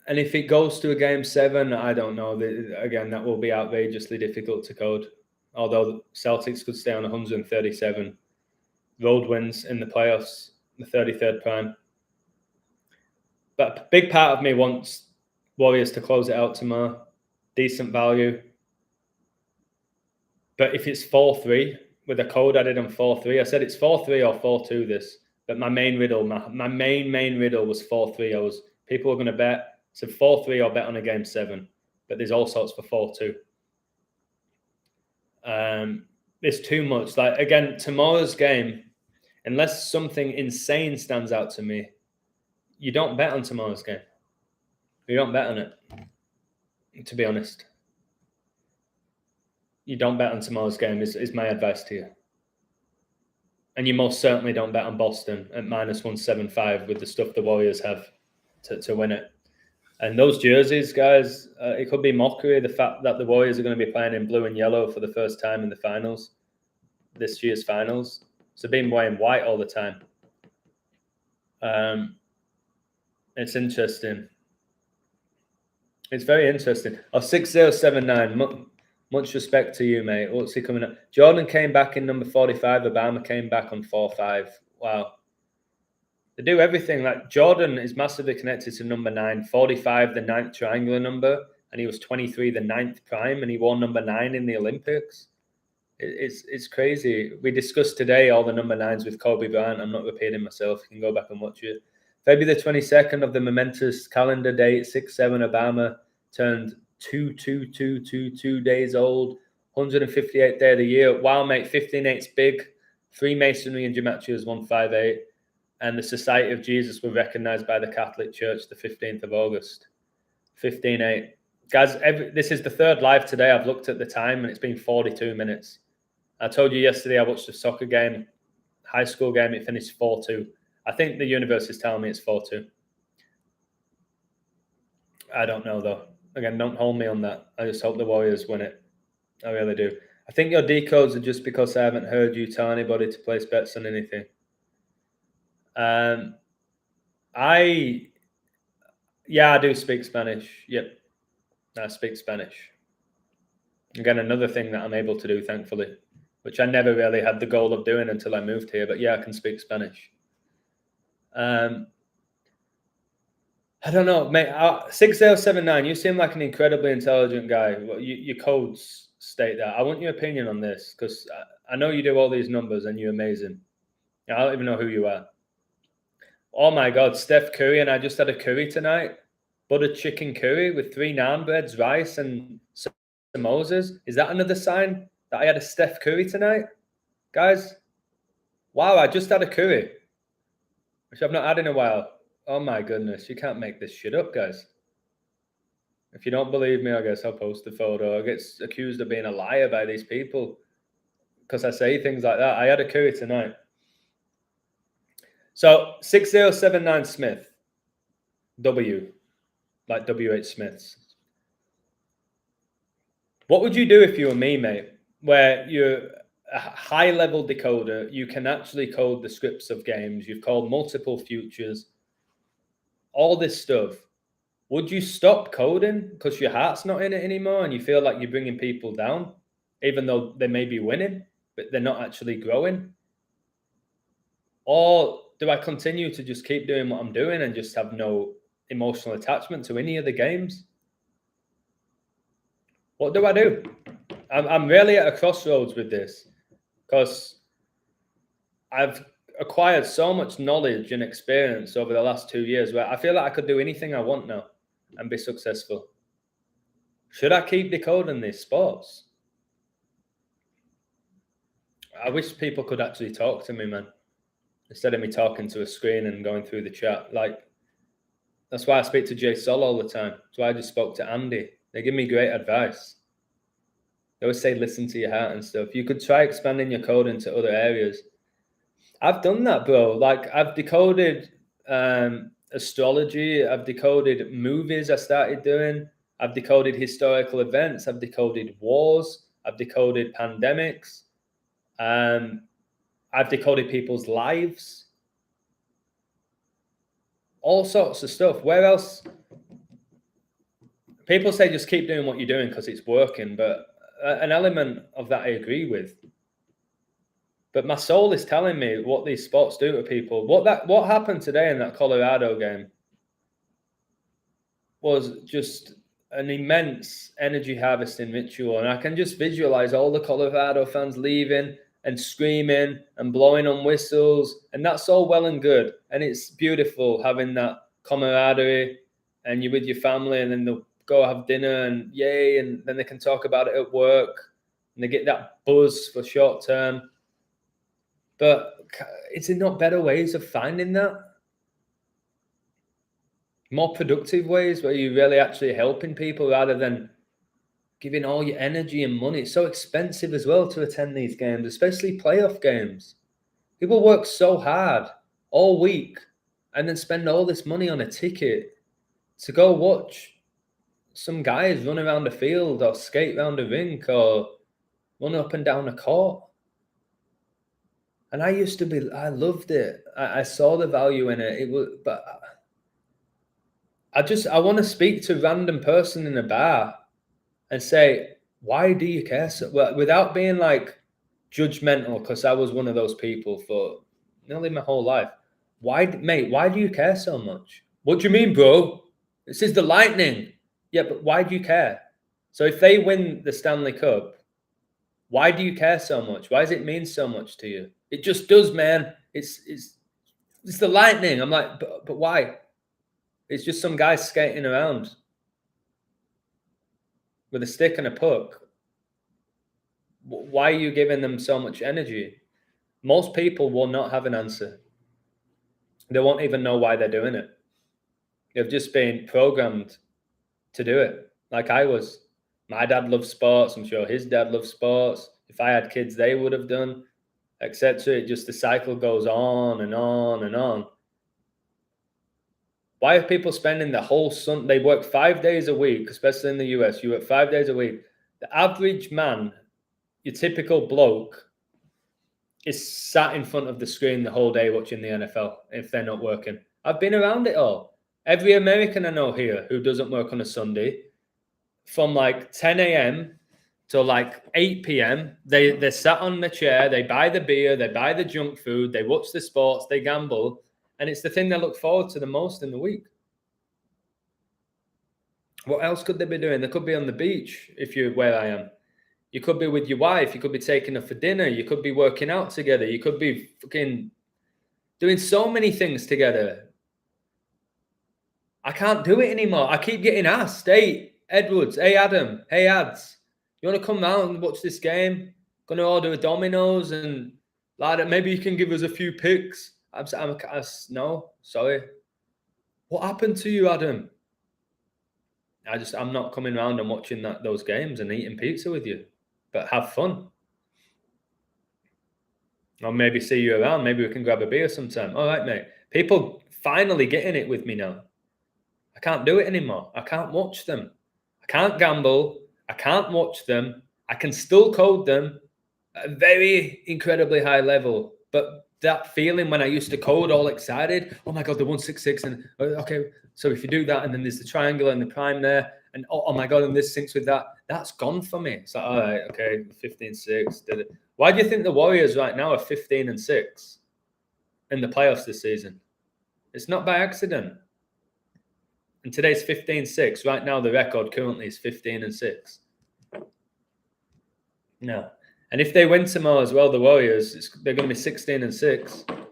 S1: And if it goes to a game 7, I don't know. Again, that will be outrageously difficult to code. Although Celtics could stay on 137 road wins in the playoffs, the 33rd prime. But a big part of me wants Warriors to close it out tomorrow. Decent value. But if it's 4-3, with a code added on 4-3, I said it's 4-3 or 4-2 this. But my main riddle, my main riddle was 4-3. People were going to bet, said 4-3 or bet on a game 7. But there's all sorts for 4-2. It's too much. Like, again, tomorrow's game, unless something insane stands out to me, you don't bet on tomorrow's game. You don't bet on it, to be honest. You don't bet on tomorrow's game is my advice to you. And you most certainly don't bet on Boston at -175 with the stuff the Warriors have to win it. And those jerseys, guys, it could be mockery, the fact that the Warriors are going to be playing in blue and yellow for the first time in the finals, this year's finals. So being wearing white all the time. It's interesting. It's very interesting. 6079. Much respect to you, mate. What's he coming up? Jordan came back in number 45. Obama came back on 45. Wow. They do everything. Like, Jordan is massively connected to number 9, 45, the 9th triangular number, and he was 23, the 9th prime, and he wore number 9 in the Olympics. It's crazy. We discussed today all the number 9s with Kobe Bryant. I'm not repeating myself. You can go back and watch it. February the 22nd of the momentous calendar date, 6-7, Obama turned 2 days old, 158th day of the year. Wow, mate, 15-8's big. Freemasonry and gematria is 158. And the Society of Jesus were recognized by the Catholic Church the 15th of August. 15-8. Guys, this is the third live today. I've looked at the time, and it's been 42 minutes. I told you yesterday I watched a soccer game, high school game. It finished 4-2. I think the universe is telling me it's 4-2. I don't know, though. Again, don't hold me on that. I just hope the Warriors win it. I really do. I think your decodes are just because I haven't heard you tell anybody to place bets on anything. I do speak Spanish. Yep. I speak Spanish. Again, another thing that I'm able to do, thankfully, which I never really had the goal of doing until I moved here. But yeah, I can speak Spanish. I don't know, mate. 6079, you seem like an incredibly intelligent guy. Your codes state that. I want your opinion on this, because I know you do all these numbers and you're amazing. I don't even know who you are. Oh my God, Steph Curry, and I just had a curry tonight. Buttered chicken curry with 3 naan breads, rice, and samosas. Is that another sign that I had a Steph Curry tonight? Guys, wow, I just had a curry, which I've not had in a while. Oh my goodness, you can't make this shit up, guys. If you don't believe me, I guess I'll post the photo. I get accused of being a liar by these people because I say things like that. I had a curry tonight. So 6079 Smith, W, like WH Smiths. What would you do if you were me, mate? Where you're a high-level decoder, you can actually code the scripts of games. You've called multiple futures. All this stuff. Would you stop coding because your heart's not in it anymore and you feel like you're bringing people down, even though they may be winning, but they're not actually growing? Or do I continue to just keep doing what I'm doing and just have no emotional attachment to any of the games? What do I do? I'm really at a crossroads with this, because I've acquired so much knowledge and experience over the last 2 years where I feel like I could do anything I want now and be successful. Should I keep decoding these sports? I wish people could actually talk to me, man, instead of me talking to a screen and going through the chat. Like, That's why I speak to Jay Sol all the time. That's why I just spoke to Andy. They give me great advice. They always say, listen to your heart and stuff. You could try expanding your code into other areas. I've done that, bro. Like, I've decoded astrology. I've decoded movies I started doing. I've decoded historical events. I've decoded wars. I've decoded pandemics. I've decoded people's lives. All sorts of stuff. Where else? People say just keep doing what you're doing because it's working, but an element of that I agree with. But my soul is telling me what these sports do to people. What happened today in that Colorado game was just an immense energy harvesting ritual. And I can just visualize all the Colorado fans leaving and screaming and blowing on whistles. And that's all well and good. And it's beautiful having that camaraderie and you're with your family and then they'll go have dinner and yay. And then they can talk about it at work and they get that buzz for short term. But is there not better ways of finding that? More productive ways where you're really actually helping people rather than giving all your energy and money. It's so expensive as well to attend these games, especially playoff games. People work so hard all week and then spend all this money on a ticket to go watch some guys run around the field or skate around a rink or run up and down a court. And I loved it. I saw the value in it. But I want to speak to a random person in a bar and say, why do you care so well, without being like judgmental, because I was one of those people for nearly my whole life. Why do you care so much? What do you mean, bro? This is the Lightning. Yeah, but why do you care? So if they win the Stanley Cup, why do you care so much? Why does it mean so much to you? It just does, man. It's the Lightning. I'm like, but why? It's just some guy skating around with a stick and a puck. Why are you giving them so much energy? Most people will not have an answer. They won't even know why they're doing it. They've just been programmed to do it, like I was. My dad loves sports. I'm sure his dad loves sports. If I had kids, they would have done, etc. It just, the cycle goes on and on and on. Why are people spending the whole They work 5 days a week, especially in the US. You work 5 days a week. The average man, your typical bloke, is sat in front of the screen the whole day watching the NFL if they're not working. I've been around it all. Every American I know here who doesn't work on a Sunday, from like 10 a.m. till like 8 p.m., they're sat on the chair, they buy the beer, they buy the junk food, they watch the sports, they gamble, and it's the thing they look forward to the most in the week. What else could they be doing? They could be on the beach if you're where I am. You could be with your wife. You could be taking her for dinner. You could be working out together. You could be fucking doing so many things together. I can't do it anymore. I keep getting asked, hey, Edwards, hey, Adam, hey, Ads, you want to come round and watch this game? Going to order a Domino's and like maybe you can give us a few picks. No, sorry. What happened to you, Adam? I'm not coming round and watching those games and eating pizza with you. But have fun. Or maybe see you around. Maybe we can grab a beer sometime. All right, mate. People finally getting it with me now. I can't do it anymore. I can't watch them. I can't gamble. I can't watch them. I can still code them at a very incredibly high level. But that feeling when I used to code all excited, oh my God, the 166. And okay, so if you do that, and then there's the triangle and the prime there, and oh my God, and this syncs with that, that's gone for me. It's like, all right, okay, 15-6. Did it. Why do you think the Warriors right now are 15-6 in the playoffs this season? It's not by accident. And today's 15-6. Right now, the record currently is 15-6. No. And if they win tomorrow as well, the Warriors, they're going to be 16-6.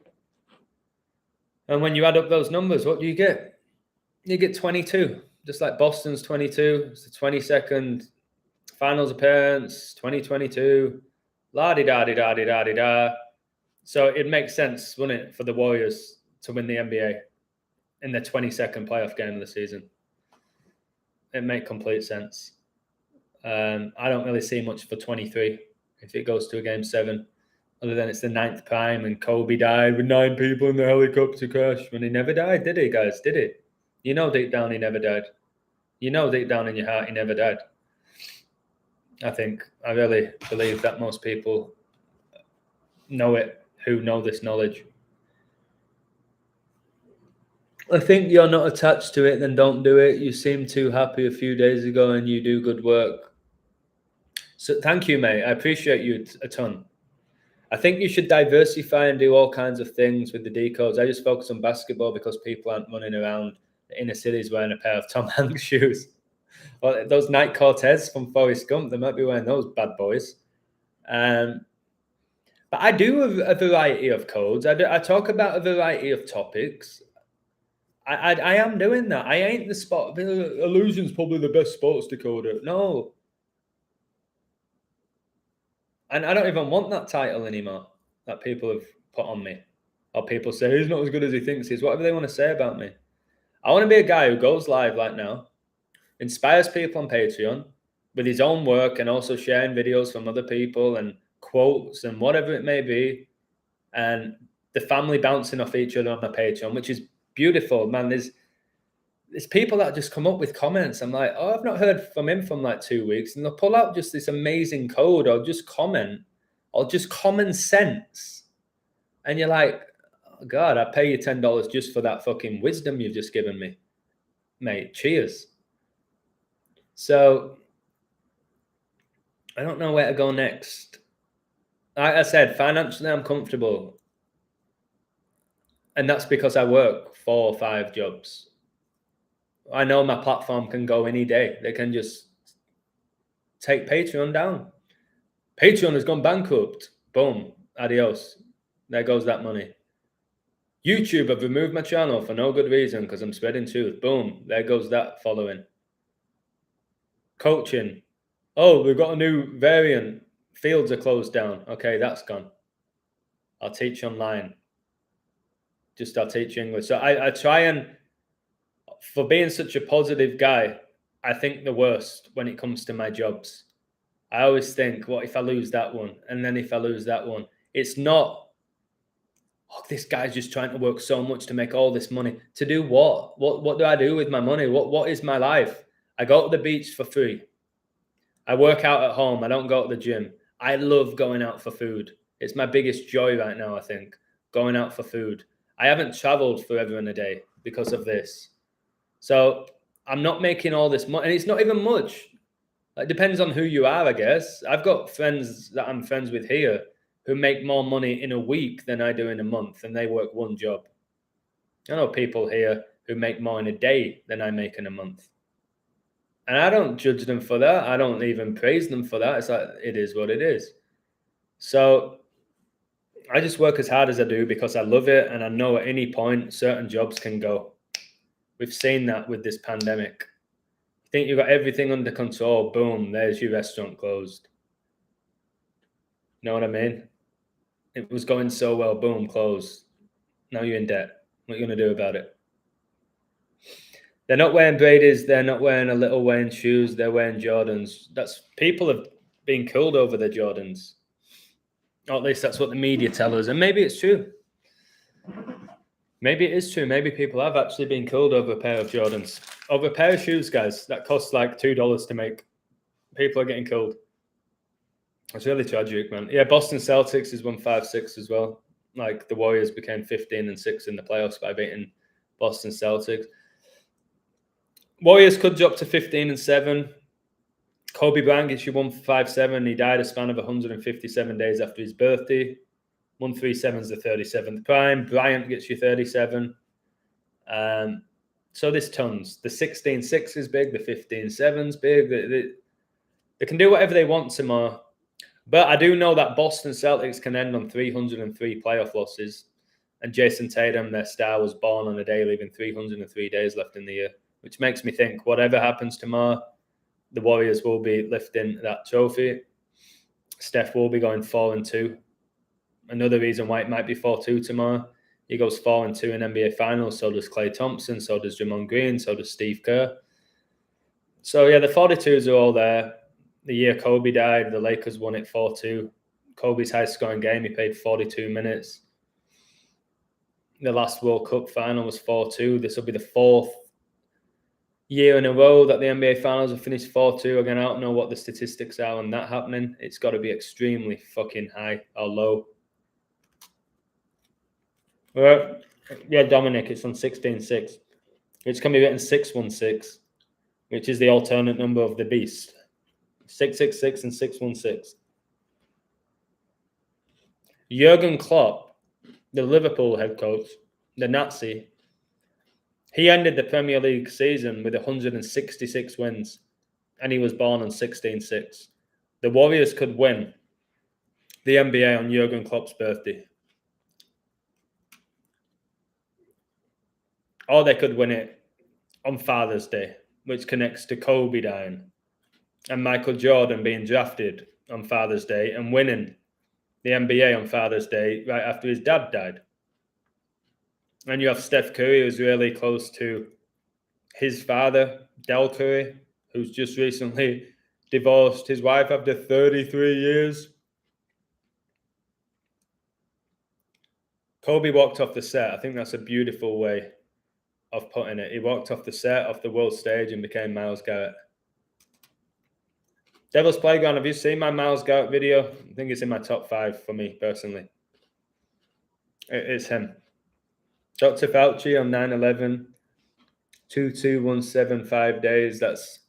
S1: And when you add up those numbers, what do you get? You get 22. Just like Boston's 22. It's the 22nd finals appearance, 2022. La-di-da-di-da-di-da-di-da. So it makes sense, wouldn't it, for the Warriors to win the NBA? in the 22nd playoff game of the season. It makes complete sense. I don't really see much for 23 if it goes to a game 7, other than it's the 9th prime and Kobe died with 9 people in the helicopter crash when he never died, did he, guys? Did he? You know deep down he never died. You know deep down in your heart he never died. I really believe that most people know it who know this knowledge. I think you're not attached to it, then don't do it. You seemed too happy a few days ago and you do good work. So thank you, mate. I appreciate you a ton. I think you should diversify and do all kinds of things with the decodes. I just focus on basketball because people aren't running around the inner cities wearing a pair of Tom Hanks shoes. Well, those Nike Cortez from Forrest Gump, they might be wearing those bad boys. But I do a variety of codes. I talk about a variety of topics. I am doing that. I ain't the spot. Illusion's probably the best sports decoder. No. And I don't even want that title anymore that people have put on me. Or people say he's not as good as he thinks he is. Whatever they want to say about me. I want to be a guy who goes live like now, inspires people on Patreon with his own work and also sharing videos from other people and quotes and whatever it may be. And the family bouncing off each other on my Patreon, which is beautiful, man. There's people that just come up with comments. I'm like, oh, I've not heard from him from like 2 weeks. And they'll pull out just this amazing code or just comment or just common sense. And you're like, oh, God, I pay you $10 just for that fucking wisdom you've just given me. Mate, cheers. So I don't know where to go next. Like I said, financially, I'm comfortable. And that's because I work 4 or 5 jobs. I know my platform can go any day. They can just take Patreon down. Patreon has gone bankrupt. Boom. Adios. There goes that money. YouTube have removed my channel for no good reason because I'm spreading truth. Boom. There goes that following. Coaching. Oh, we've got a new variant. Fields are closed down. Okay, that's gone. I'll teach online. I'll teach English. So I try and, for being such a positive guy, I think the worst when it comes to my jobs. I always think, what if I lose that one? And then if I lose that one? It's not, oh, this guy's just trying to work so much to make all this money. To do what? What do I do with my money? What is my life? I go to the beach for free. I work out at home. I don't go to the gym. I love going out for food. It's my biggest joy right now, I think, going out for food. I haven't traveled forever and a day because of this. So I'm not making all this money. And it's not even much. It depends on who you are, I guess. I've got friends that I'm friends with here who make more money in a week than I do in a month, and they work one job. I know people here who make more in a day than I make in a month. And I don't judge them for that. I don't even praise them for that. It's like, it is what it is. So I just work as hard as I do because I love it. And I know at any point, certain jobs can go. We've seen that with this pandemic. You think you've got everything under control. Boom, there's your restaurant closed. You know what I mean? It was going so well. Boom, closed. Now you're in debt. What are you going to do about it? They're not wearing Brady's. They're not wearing a Little Wayne shoes. They're wearing Jordans. People have been killed over their Jordans. Or at least that's what the media tell us. And maybe it's true. Maybe it is true. Maybe people have actually been killed over a pair of Jordans. Over a pair of shoes, guys, that costs like $2 to make. People are getting killed. It's really tragic, man. Yeah, Boston Celtics is 1-5-6 as well. Like the Warriors became 15-6 in the playoffs by beating Boston Celtics. Warriors could drop to 15-7. Kobe Bryant gets you 1-5-7. He died a span of 157 days after his birthday. 137 is the 37th prime. Bryant gets you 37. So there's tons. The 16-6 is big. The 15-7 is big. They can do whatever they want tomorrow. But I do know that Boston Celtics can end on 303 playoff losses. And Jason Tatum, their star, was born on a day leaving 303 days left in the year, which makes me think whatever happens tomorrow, the Warriors will be lifting that trophy. Steph will be going 4-2. Another reason why it might be 4-2 tomorrow He goes 4-2 in NBA Finals. So does Klay Thompson. So does Draymond Green. So does Steve Kerr. So, yeah, the 42s are all there. The year Kobe died, the Lakers won it 4-2. Kobe's high-scoring game, he played 42 minutes. The last World Cup final was 4-2. This will be the fourth year in a row that the NBA Finals have finished 4-2. Again, I don't know what the statistics are on that happening. It's got to be extremely fucking high or low. Well, yeah, Dominic, it's on 16-6. Which can be written 616, which is the alternate number of the beast. 666 and 616. Jurgen Klopp, the Liverpool head coach, the Nazi, he ended the Premier League season with 166 wins, and he was born on 16-6. The Warriors could win the NBA on Jurgen Klopp's birthday. Or they could win it on Father's Day, which connects to Kobe dying and Michael Jordan being drafted on Father's Day and winning the NBA on Father's Day right after his dad died. And you have Steph Curry, who's really close to his father, Del Curry, who's just recently divorced his wife after 33 years. Kobe walked off the set. I think that's a beautiful way of putting it. He walked off the set, off the world stage, and became Myles Garrett. Devil's Playground, have you seen my Myles Garrett video? I think it's in my top 5 for me, personally. It's him. Dr. Fauci on 9/11, 22175 days. That's,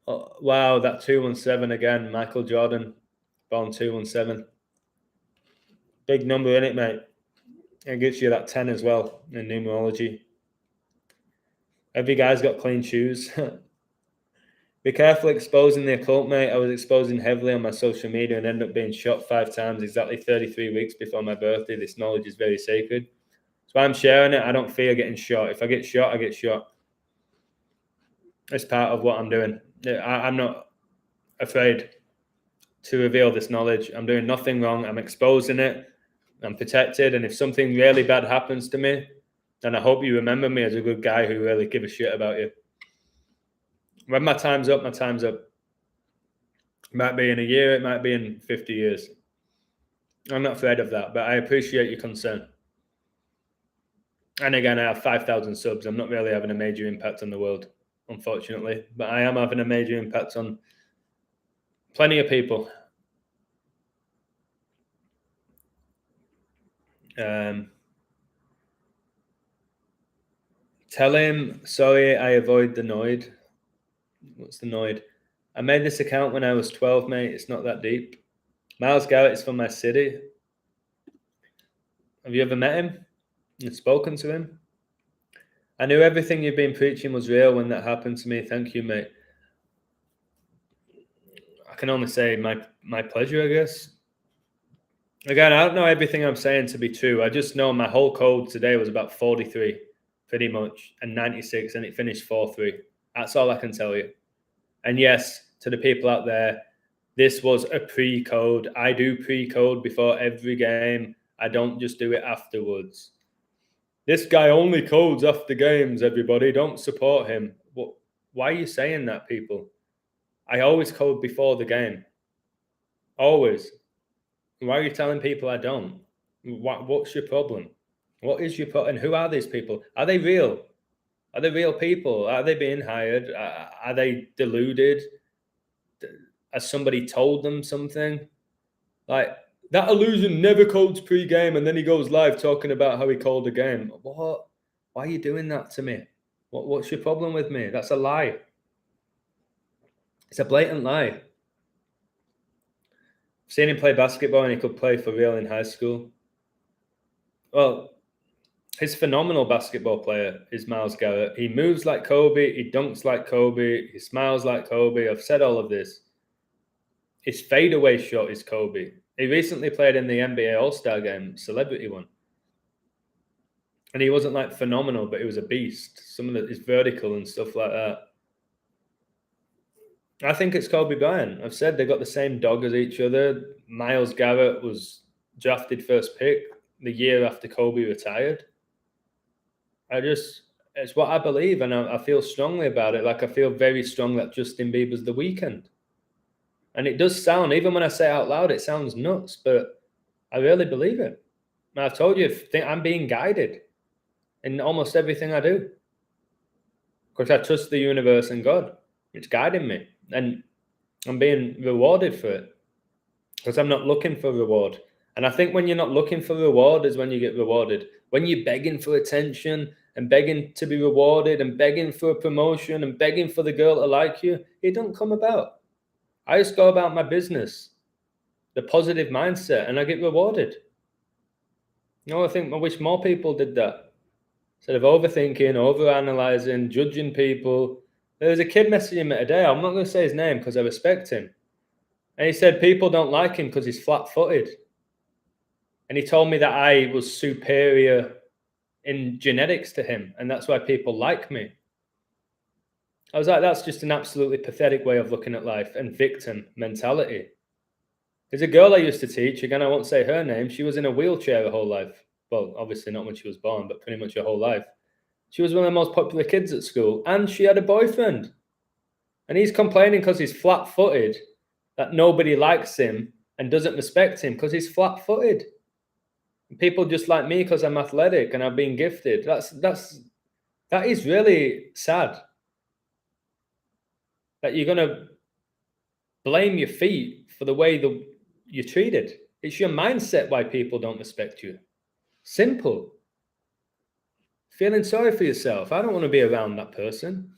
S1: oh, wow, that 217 again. Michael Jordan, born 217. Big number, in it, mate. It gives you that 10 as well in numerology. Every guy's got clean shoes. Be careful exposing the occult, mate. I was exposing heavily on my social media and ended up being shot 5 times exactly 33 weeks before my birthday. This knowledge is very sacred. That's why I'm sharing it. I don't fear getting shot. If I get shot, I get shot. It's part of what I'm doing. I'm not afraid to reveal this knowledge. I'm doing nothing wrong. I'm exposing it. I'm protected. And if something really bad happens to me, then I hope you remember me as a good guy who really gives a shit about you. When my time's up, my time's up. It might be in a year, it might be in 50 years. I'm not afraid of that, but I appreciate your concern. And again, I have 5,000 subs. I'm not really having a major impact on the world, unfortunately, but I am having a major impact on plenty of people. Tell him, sorry, I avoid the Noid. What's the Noid? I made this account when I was 12, mate. It's not that deep. Myles Garrett is from my city. Have you ever met him and spoken to him? I knew everything you've been preaching was real when that happened to me. Thank you, mate. I can only say my pleasure, I guess. Again, I don't know everything I'm saying to be true. I just know my whole code today was about 43, pretty much, and 96, and it finished 4-3. That's all I can tell you. And yes, to the people out there, this was a pre-code. I do pre-code before every game. I don't just do it afterwards. This guy only codes after games, everybody. Don't support him. Why are you saying that, people? I always code before the game. Always. Why are you telling people I don't? What's your problem? What is your problem? And who are these people? Are they real? Are they real people? Are they being hired? Are they deluded? Has somebody told them something? Like, that illusion never codes pre-game, and then he goes live talking about how he called a game. What? Why are you doing that to me? What's your problem with me? That's a lie. It's a blatant lie. I've seen him play basketball, and he could play for real in high school. Well, his phenomenal basketball player is Myles Garrett. He moves like Kobe. He dunks like Kobe. He smiles like Kobe. I've said all of this. His fadeaway shot is Kobe. He recently played in the NBA All-Star game, celebrity one. And he wasn't like phenomenal, but he was a beast. Some of his vertical and stuff like that. I think it's Kobe Bryant. I've said they got the same dog as each other. Myles Garrett was drafted first pick. the year after Kobe retired. It's what I believe, and I feel strongly about it. Like, I feel very strong that Justin Bieber's The Weeknd. And it does sound, even when I say it out loud, it sounds nuts, but I really believe it. And I've told you, I'm being guided in almost everything I do. Because I trust the universe and God. It's guiding me. And I'm being rewarded for it. Because I'm not looking for reward. And I think when you're not looking for reward is when you get rewarded. When you're begging for attention and begging to be rewarded and begging for a promotion and begging for the girl to like you, it don't come about. I just go about my business, the positive mindset, and I get rewarded. I wish more people did that. Instead of overthinking, overanalyzing, judging people. There was a kid messaging me today. I'm not going to say his name because I respect him. And he said people don't like him because he's flat-footed. And he told me that I was superior in genetics to him, and that's why people like me. I was like, that's just an absolutely pathetic way of looking at life and victim mentality. There's a girl I used to teach, again, I won't say her name. She was in a wheelchair her whole life. Well, obviously not when she was born, but pretty much her whole life. She was one of the most popular kids at school, and she had a boyfriend. And he's complaining because he's flat-footed that nobody likes him and doesn't respect him because he's flat-footed. People just like me because I'm athletic and I've been gifted. That is really sad. That you're going to blame your feet for the way that you're treated. It's your mindset why people don't respect you. Simple. Feeling sorry for yourself. I don't want to be around that person.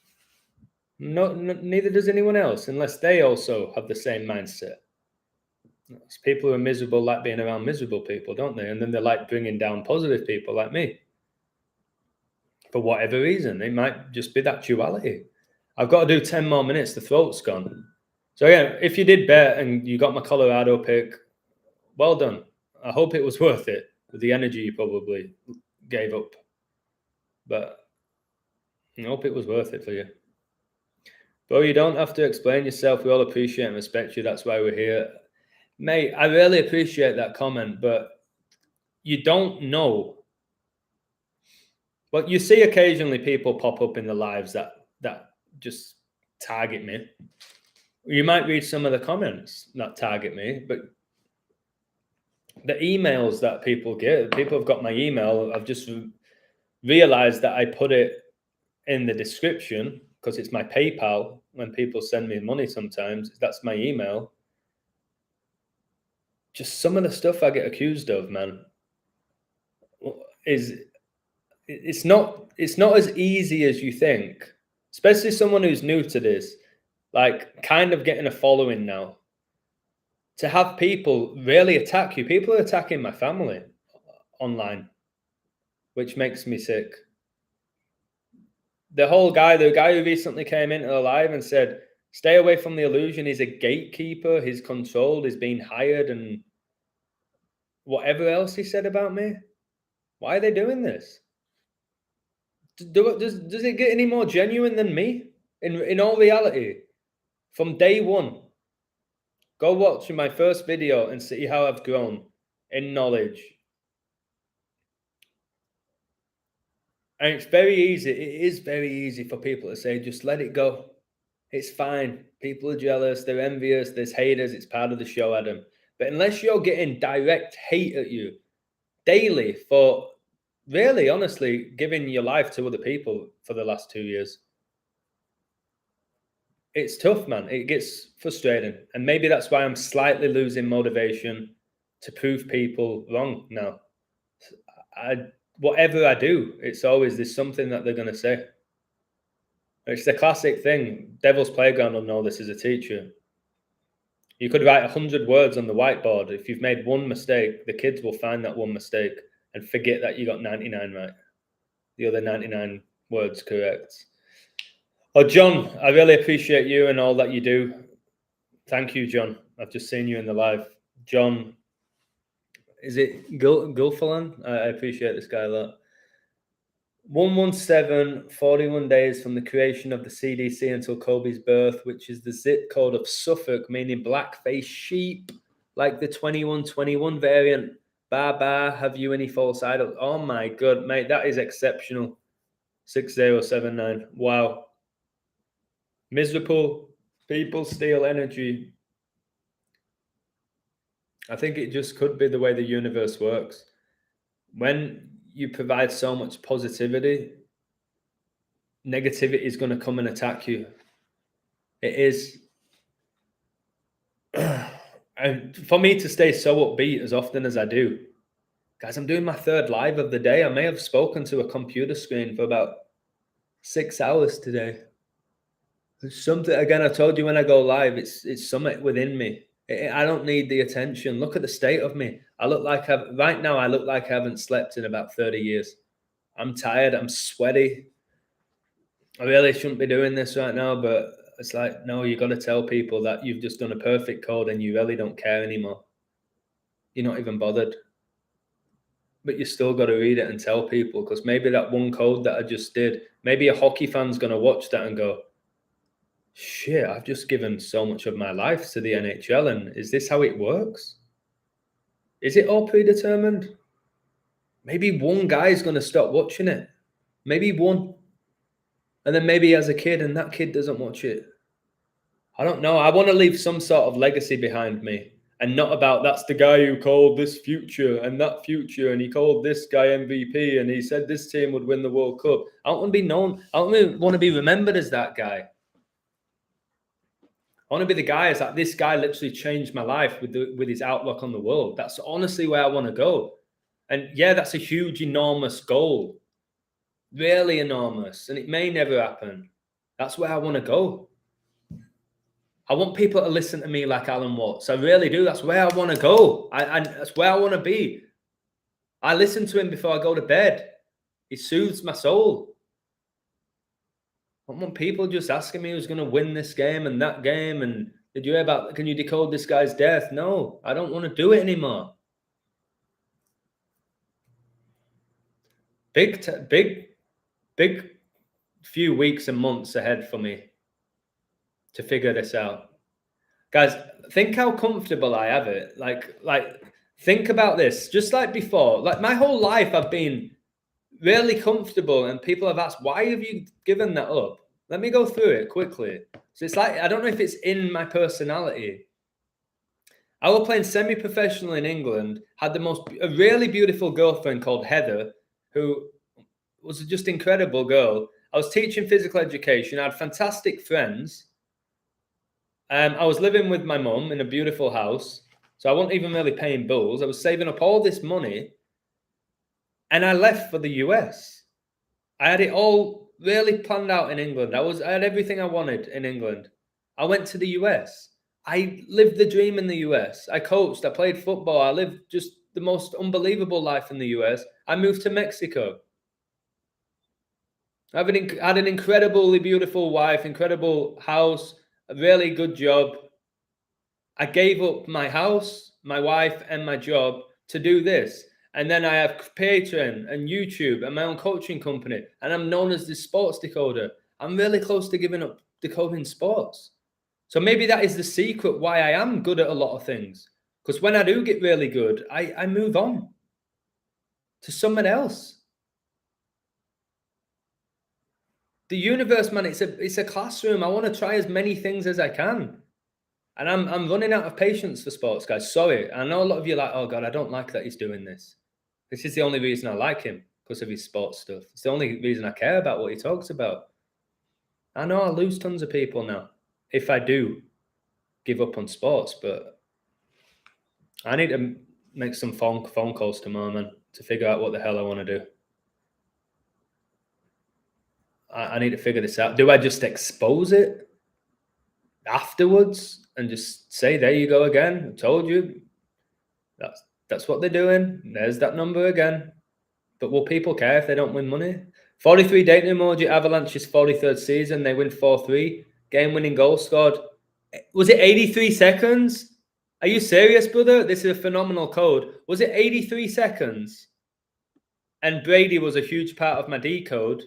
S1: No, neither does anyone else, unless they also have the same mindset. People who are miserable like being around miserable people, don't they? And then they like bringing down positive people like me. For whatever reason, it might just be that duality. I've got to do 10 more minutes. The throat's gone. So yeah, if you did bet and you got my Colorado pick, well done. I hope it was worth it with the energy you probably gave up. But I hope it was worth it for you. Bro, you don't have to explain yourself. We all appreciate and respect you. That's why we're here. Mate, I really appreciate that comment, but you don't know. Well, you see occasionally people pop up in the lives that just target me. You might read some of the comments that target me, but the emails that people get, people have got my email. I've just realized that I put it in the description because it's my PayPal. When people send me money sometimes, that's my email. Just some of the stuff I get accused of, man, it's not as easy as you think, especially someone who's new to this, like kind of getting a following now. To have people really attack you. People are attacking my family online, which makes me sick. The guy who recently came into the live and said, stay away from the illusion. He's a gatekeeper. He's controlled. He's being hired and whatever else he said about me. Why are they doing this? Does it get any more genuine than me? In all reality, from day one, go watch my first video and see how I've grown in knowledge. And it's very easy. It is very easy for people to say, just let it go. It's fine. People are jealous. They're envious. There's haters. It's part of the show, Adam. But unless you're getting direct hate at you daily for really, honestly, giving your life to other people for the last 2 years, it's tough, man. It gets frustrating. And maybe that's why I'm slightly losing motivation to prove people wrong now. Whatever I do, it's always there's something that they're going to say. It's the classic thing. Devil's Playground will know this as a teacher. You could write 100 words on the whiteboard. If you've made one mistake, the kids will find that one mistake and forget that you got 99 right. The other 99 words correct. Oh, John, I really appreciate you and all that you do. Thank you, John. I've just seen you in the live. John, is it Gulfalan? I appreciate this guy a lot. 117, 41 days from the creation of the CDC until Kobe's birth, which is the zip code of Suffolk, meaning black-faced sheep, like the 2121 variant. Baba, have you any false idols? Oh my god, mate, that is exceptional. 6079. Wow. Miserable people steal energy. I think it just could be the way the universe works. When you provide so much positivity, negativity is going to come and attack you. It is. And for me to stay so upbeat as often as I do, guys, I'm doing my third live of the day. I may have spoken to a computer screen for about 6 hours today. There's something, again, I told you when I go live, it's something within me. I don't need the attention. Look at the state of me. I look like right now I look like I haven't slept in about 30 years. I'm tired. I'm sweaty. I really shouldn't be doing this right now, but it's like, no, you got to tell people that you've just done a perfect code and you really don't care anymore. You're not even bothered. But you still got to read it and tell people, because maybe that one code that I just did, maybe a hockey fan's going to watch that and go, shit, I've just given so much of my life to the NHL, and is this how it works? Is it all predetermined? Maybe one guy's going to stop watching it. Maybe one. And then maybe as a kid, and that kid doesn't watch it. I don't know. I want to leave some sort of legacy behind me, and not about that's the guy who called this future and that future, and he called this guy MVP, and he said this team would win the World Cup. I don't want to be known. I don't want to be remembered as that guy. I want to be the guy as that this guy literally changed my life with his outlook on the world. That's honestly where I want to go. And yeah, that's a huge, enormous goal. Really enormous. And it may never happen. That's where I want to go. I want people to listen to me like Alan Watts. I really do. That's where I want to go. That's where I want to be. I listen to him before I go to bed. He soothes my soul. I want people just asking me who's going to win this game and that game. And did you hear about, can you decode this guy's death? No, I don't want to do it anymore. Big few weeks and months ahead for me to figure this out. Guys, think how comfortable I have it. Like think about this. Just like before, like my whole life I've been really comfortable, and people have asked, why have you given that up? Let me go through it quickly. So it's like, I don't know if it's in my personality. I was playing semi-professional in England, had a really beautiful girlfriend called Heather, who was just incredible girl. I was teaching physical education. I had fantastic friends. I was living with my mum in a beautiful house. So I wasn't even really paying bills. I was saving up all this money. And I left for the US. I had it all really planned out in England. I had everything I wanted in England. I went to the US. I lived the dream in the US. I coached. I played football. I lived just the most unbelievable life in the US. I moved to Mexico. I had an incredibly beautiful wife, incredible house, a really good job. I gave up my house, my wife, and my job to do this. And then I have Patreon and YouTube and my own coaching company. And I'm known as the sports decoder. I'm really close to giving up decoding sports. So maybe that is the secret why I am good at a lot of things. Because when I do get really good, I move on to someone else. The universe, man, it's a classroom. I want to try as many things as I can. And I'm running out of patience for sports, guys. Sorry. I know a lot of you are like, oh God, I don't like that he's doing this. This is the only reason I like him, because of his sports stuff. It's the only reason I care about what he talks about. I know I'll lose tons of people now if I do give up on sports, but I need to make some phone calls tomorrow, man, to figure out what the hell I want to do. I need to figure this out. Do I just expose it afterwards and just say, there you go again? I told you. That's what they're doing. There's that number again. But will people care if they don't win money? 43 dating emoji, Avalanche's 43rd season. They win 4-3. Game-winning goal scored. Was it 83 seconds? Are you serious, brother? This is a phenomenal code. Was it 83 seconds? And Brady was a huge part of my decode.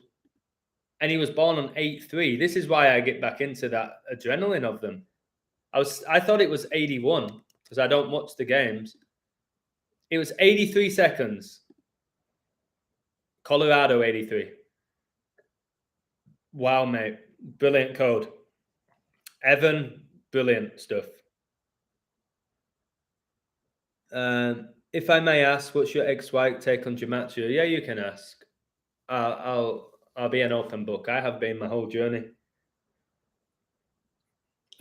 S1: And he was born on 8-3. This is why I get back into that adrenaline of them. I thought it was 81 because I don't watch the games. It was 83 seconds. Colorado 83. Wow, mate. Brilliant code. Evan, brilliant stuff. If I may ask, what's your ex-wife take on Gematria? Yeah, you can ask. I'll be an open book. I have been my whole journey.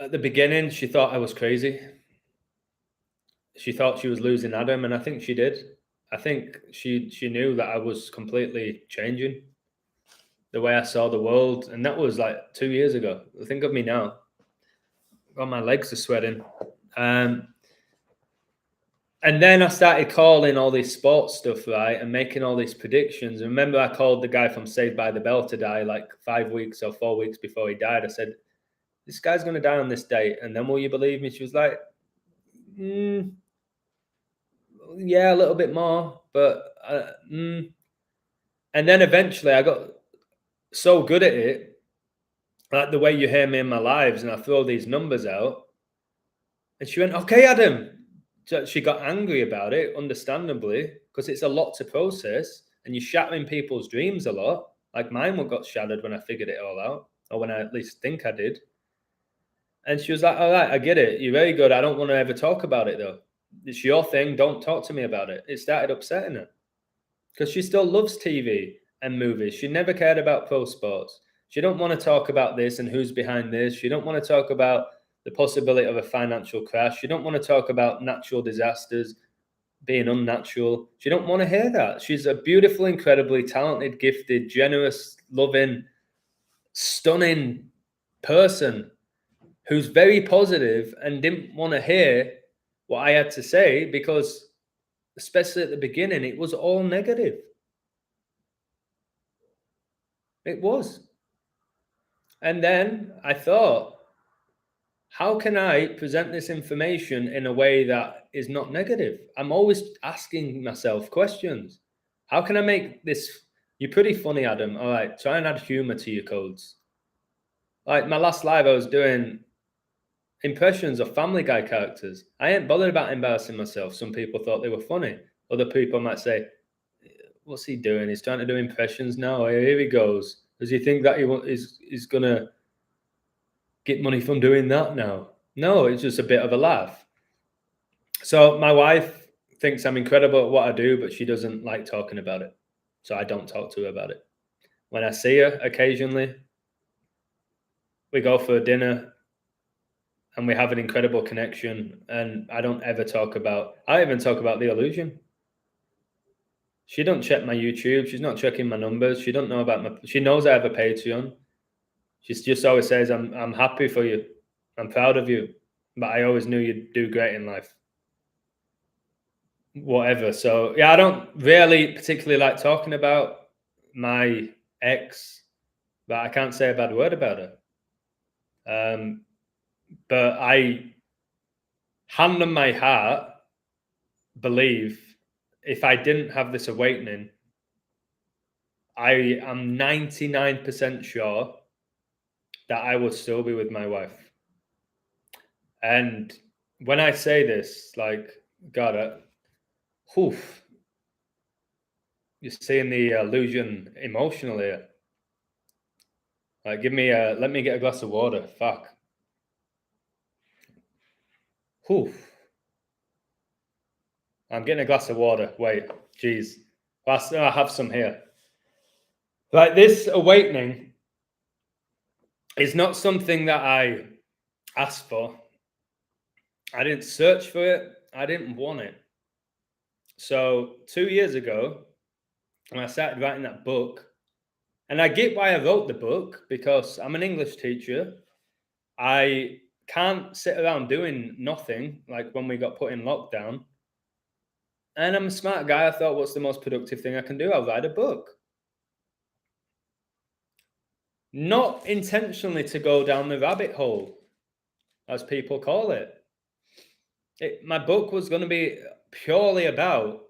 S1: At the beginning, she thought I was crazy. She thought she was losing Adam, and I think she did. I think she knew that I was completely changing the way I saw the world, and that was like 2 years ago. Think of me now. Oh, my legs are sweating. And then I started calling all this sports stuff, right, and making all these predictions. And remember, I called the guy from Saved by the Bell to die like 5 weeks or 4 weeks before he died. I said, "This guy's going to die on this date." And then will you believe me? She was like, "Yeah, a little bit more, but." And then eventually, I got so good at it, like the way you hear me in my lives, and I throw these numbers out. And she went, "Okay, Adam." So she got angry about it, understandably, because it's a lot to process, and you're shattering people's dreams a lot. Like mine got shattered when I figured it all out, or when I at least think I did. And she was like, "All right, I get it. You're very good. I don't want to ever talk about it, though. It's your thing. Don't talk to me about it." It started upsetting her because she still loves TV and movies. She never cared about pro sports. She don't want to talk about this and who's behind this. She don't want to talk about the possibility of a financial crash. She don't want to talk about natural disasters being unnatural. She don't want to hear that. She's a beautiful, incredibly talented, gifted, generous, loving, stunning person who's very positive and didn't want to hear what I had to say because, especially at the beginning, it was all negative. It was. And then I thought, how can I present this information in a way that is not negative? I'm always asking myself questions. How can I make this? You're pretty funny, Adam. All right, try and add humor to your codes. Like my last live, I was doing impressions of Family Guy characters. I ain't bothered about embarrassing myself. Some people thought they were funny. Other people might say, "What's he doing? He's trying to do impressions now. Here he goes. Does he think that he's gonna get money from doing that now?" No, it's just a bit of a laugh. So my wife thinks I'm incredible at what I do, but she doesn't like talking about it. So I don't talk to her about it. When I see her occasionally, we go for a dinner and we have an incredible connection. And I don't ever talk about, I even talk about the illusion. She don't check my YouTube. She's not checking my numbers. She don't know about she knows I have a Patreon. She just always says, I'm happy for you. I'm proud of you. But I always knew you'd do great in life. Whatever. So yeah, I don't really particularly like talking about my ex, but I can't say a bad word about her. But I, hand on my heart, believe if I didn't have this awakening, I am 99% sure that I would still be with my wife. And when I say this, like, God, oof, you're seeing the illusion emotionally. Like, let me get a glass of water. Fuck. Oof. I'm getting a glass of water. Wait, jeez. I have some here. Like, this awakening is not something that I asked for. I didn't search for it. I didn't want it. So 2 years ago, when I started writing that book, and I get why I wrote the book because I'm an English teacher. I can't sit around doing nothing like when we got put in lockdown. And I'm a smart guy. I thought, what's the most productive thing I can do? I'll write a book. Not intentionally to go down the rabbit hole, as people call it. My book was going to be purely about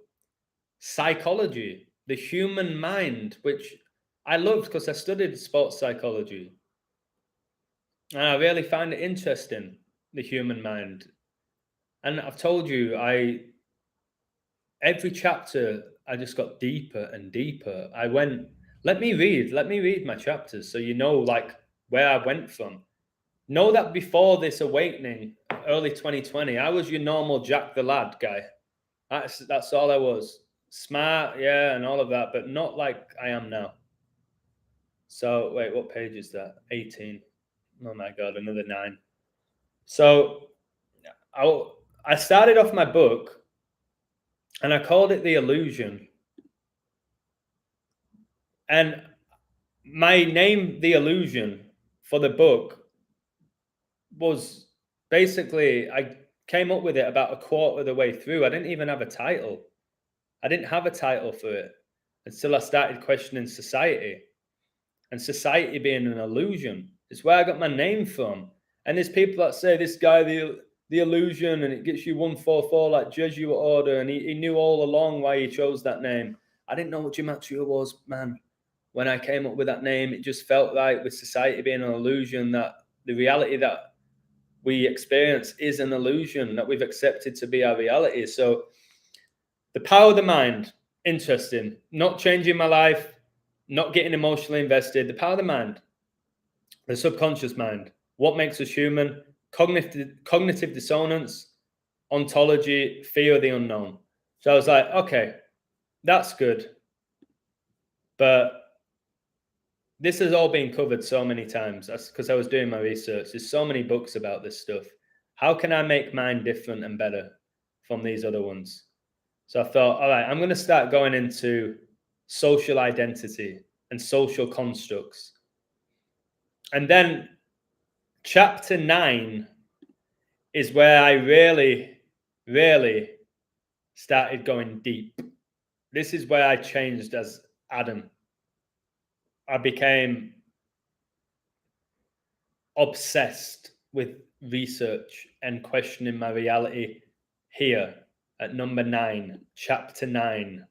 S1: psychology, the human mind, which I loved because I studied sports psychology. And I really find it interesting, the human mind. And I've told you, I every chapter, I just got deeper and deeper. I went, let me read my chapters so you know like where I went from. Know that before this awakening, early 2020, I was your normal Jack the Lad guy. That's all I was. Smart, yeah, and all of that, but not like I am now. So wait, what page is that? 18. Oh my god, another 9. So I started off my book and I called it The Illusion. And my name, The Illusion, for the book was basically, I came up with it about a quarter of the way through. I didn't even have a title. I didn't have a title for it until I started questioning society. And society being an illusion. It's where I got my name from. And there's people that say this guy, the illusion, and it gets you 144 like Jesuit order. And he knew all along why he chose that name. I didn't know what gematria was, man. When I came up with that name, it just felt right with society being an illusion, that the reality that we experience is an illusion that we've accepted to be our reality. So the power of the mind, interesting. Not changing my life, not getting emotionally invested. The power of the mind, the subconscious mind, what makes us human, cognitive dissonance, ontology, fear of the unknown. So I was like, okay, that's good. But this has all been covered so many times. That's because I was doing my research. There's so many books about this stuff. How can I make mine different and better from these other ones? So I thought, all right, I'm going to start going into social identity and social constructs. And then chapter 9 is where I really started going deep. This is where I changed as Adam. I became obsessed with research and questioning my reality here at number 9, chapter 9,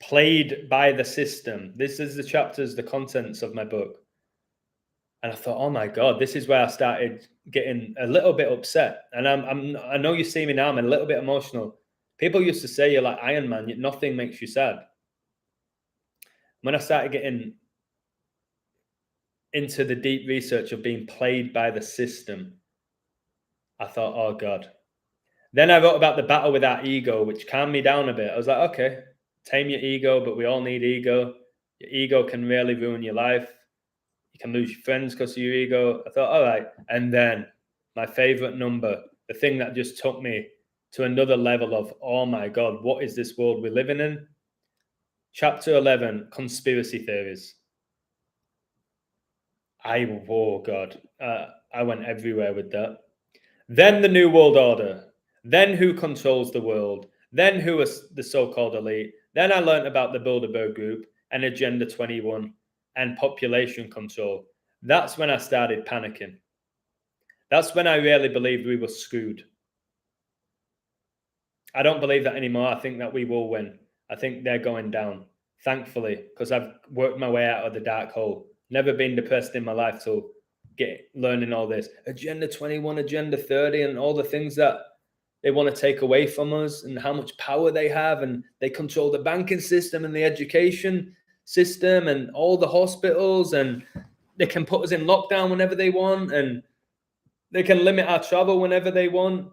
S1: played by the system. This is the chapters, the contents of my book. And I thought, oh my God, this is where I started getting a little bit upset. And I know you see me now, I'm a little bit emotional. People used to say you're like Iron Man, yet nothing makes you sad. When I started getting into the deep research of being played by the system, I thought, oh God. Then I wrote about the battle with our ego, which calmed me down a bit. I was like, okay, tame your ego, but we all need ego. Your ego can really ruin your life. You can lose your friends because of your ego. I thought, all right. And then my favorite number, the thing that just took me to another level of, oh my God, what is this world we're living in? Chapter 11, conspiracy theories. Oh God, I went everywhere with that. Then the New World Order. Then who controls the world? Then who is the so-called elite? Then I learned about the Bilderberg Group and Agenda 21 and population control. That's when I started panicking. That's when I really believed we were screwed. I don't believe that anymore. I think that we will win. I think they're going down, thankfully, because I've worked my way out of the dark hole. Never been depressed in my life till learning all this. Agenda 21, Agenda 30, and all the things that they want to take away from us and how much power they have, and they control the banking system and the education system and all the hospitals, and they can put us in lockdown whenever they want, and they can limit our travel whenever they want.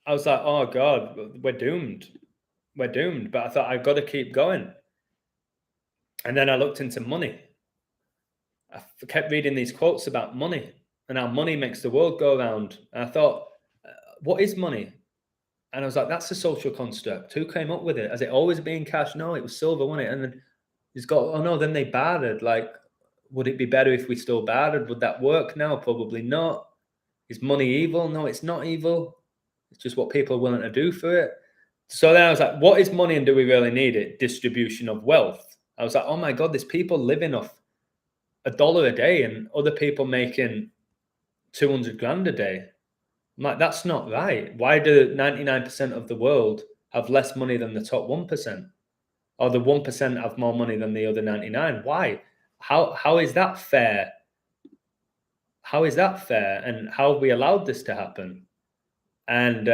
S1: I was like, oh God, we're doomed. We're doomed. But I thought, I've got to keep going. And then I looked into money. I kept reading these quotes about money and how money makes the world go around. And I thought, what is money? And I was like, that's a social construct. Who came up with it? Has it always been cash? No, it was silver, wasn't it? And then he's got, oh no, then they bartered. Like, would it be better if we still bartered? Would that work now? Probably not. Is money evil? No, it's not evil. It's just what people are willing to do for it. So then I was like, what is money and do we really need it? Distribution of wealth. I was like, oh my God, there's people living off $1 a day and other people making 200 grand a day. I'm like, that's not right. Why do 99% of the world have less money than the top 1%? Or the 1% have more money than the other 99? Why? How is that fair? How is that fair? And how have we allowed this to happen? And